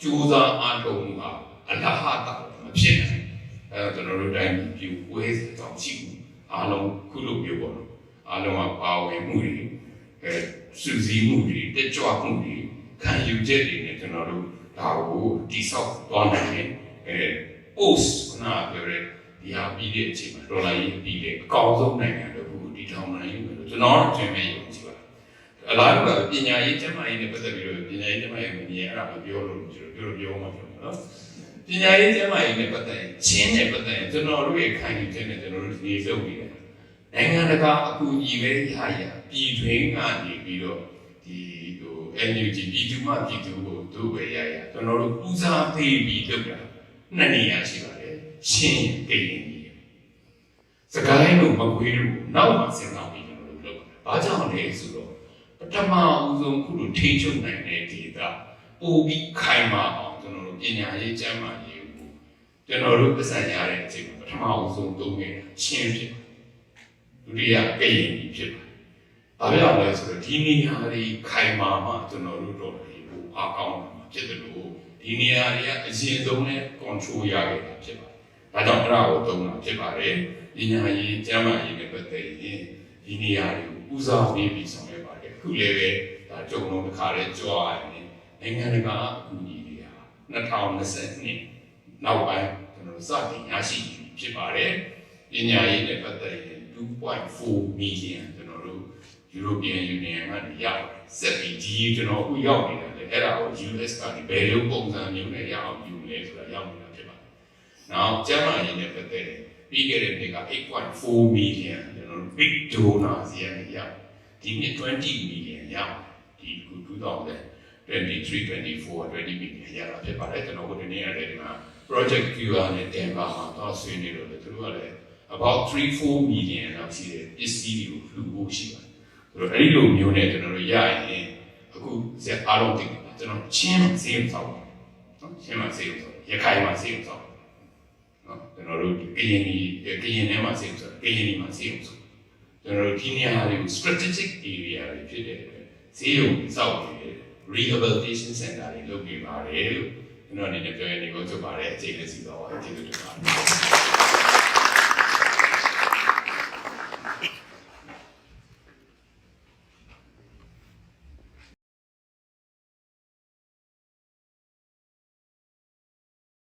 ကြိုးစားအားထုတ်မှုဟာအလဟတာမဖြစ်နိုင်အဲကျွန်တော်တို့တိုင်းပြည်ပြွေးတောင်ရှိဘူးအားလုံးခုလိုမျိုးပေါ့နော်အားလုံးကပါဝင်မှုတွေစူးစီးမှုတွေတက်ကြွမှုတွေခံယူချက်တွေနဲ့ကျွန်တော်တို့ဒါကိုတိဆောက်သွားနိုင်တယ်post ခုနပြောတဲ့ဒီဟာပြီးတဲ့အချိန်မှာဒေါ်လာရေးပြီးတဲ့အကောင်းဆုံးနိုင်ငံတို့ကိုတည်ထောင်နိုင်မယ်လို့ကျွန်တော်ထင်မြင်ယူကြပါ အလားတူကပညာရေးကျန်းမာရေးနဲ့ပတ်သက်ပြီးတော့ပညာရေးကျန်းမာရေးမမြင်အဲ့ဒါမပြောလို့ကျွန်တော်ပြောမှပြောနော်ပညာရေးကျန်းမာရေးနဲ့ပတ်သက်ရင်ချင်းနဲ့ပတ်သက်ရင်ကျွန်တော်တို့ရဲ့ခံယူချက်နဲ့ကျွန်တော်တို့ဒီလုပ်နေတယ်နိုင်ငံတကာအကူအညီပဲရပြည်တွင်းကနေပြီးတော့ဒီNUG ပြည်သူ့မှပြည်သူကိုတို့ပဲရကျွန်တော်တို့ဦးစားပေးပြီးလုပ်တာနှစ်နေရာရှိပါတယ်ချင်းကရင်ကြီးစကိုင်းတို့မကွေးတို့နောက်မှစဉ်းစားပြီးကျွန်တော်တို့လုပ်တာဘာကြောင့်လဲဆိုတော့ပထမဦးဆုံးခုလိုထိချုပ်နိုင်တဲ့ဒေတာပို့ပြီးခိုင်မာအောင်ကျွန်တော်တို့ပညာရေးကျန်းမာရေးကိုကျွန်တော်တို့ပတ်စံရတဲ့အချိန်ပထမဦးဆုံးသုံးခဲ့တာချင်းဖြစ်ဒုတိယကရင်ကြီးဖြစ်ဘာပြောလဲဆိုတော့ဒီနေရာတွေခိုင်မာမှကျွန်တော်တို့တော့ဒီကိုအားကောင်းမှာဖြစ်တယ်လို့ဒီနေရာတွေကအရင်ဆုံးနဲ့ control ရခဲ့တာဖြစ်ပါတယ်ဒါကြောင့်အဲ့ဒါကိုသုံးတာဖြစ်ပါတယ်ပညာရေးကျန်းမာရေးနဲ့ပတ်သက်ရင်ဒီနေရာတွေကိုဦးစားပေးပြီးဆောင်ရွက်ပါတယ်ခုလည်းပဲဒါကြုံလုံးတစ်ခါတည်းကြွားရတယ်နိုင်ငံတကာအကူအညီတွေဟာ2020နောက်ပိုင်းကျွန်တော်စတင်ရရှိဖြစ်ပါတယ်ပညာရေးနဲ့ပတ်သက်ရင်2.4 million ကျွန်တော်တို့ European Union ကနေရပါတယ်ဆက်ပြီးဒီကျွန်တော်အခုရောက်နေတာလေအဲ့ဒါကို US ကနေဘယ်လိုပုံစံမျိုးနဲ့ရအောင်ယူလဲဆိုတာရောက်နေတာဖြစ်ပါတယ်။နောက်ကျန်းမာရေးနဲ့ပတ်သက်ရင်ပြီးခဲ့တဲ့နှစ်က 8.4 million ကျွန်တော်တို့ big donors ရနေရဒီနှစ်20 million ရဒီခု2023-24 20 million ရတာဖြစ်ပါတယ်ကျွန်တော်တို့ဒီနေ့ရတယ်ဒီမှာ project QR နဲ့တင်ပါမှာတော့ဆွေးနေလို့လေသူတို့ကလည်း about 3-4 million လောက်ရှိတဲ့ပစ္စည်းတွေကိုလှူဖို့ရှိပါတယ်အဲ့ဒီလိုမျိုးနဲ့ကျွန်တော်တို့ရရင်အခုဇက်အားလုံးတင်တယ်ကျွန်တော်ချင်းမစေးမဆောင်ဘူးနော်ချင်းမစေးမဆောင်ရခိုင်မှာစေးမဆောင်နော်ကျွန်တော်တို့ကရင်ထဲမှာစေးမဆောင်ကရင်မှာစေးမဆောင်ကျွန်တော်တို့ဒီနေရာတွေကို strategic area တွေဖြစ်တဲ့အတွက်ဈေးရုံစောက်နေတယ် rehabilitation center တွေလုပ်နေပါတယ်လို့ကျွန်တော်အနေနဲ့ပြောရနေလို့ဆိုပါတယ်အခြေအနေစီတော့ကျေးဇူးတင်ပါတယ်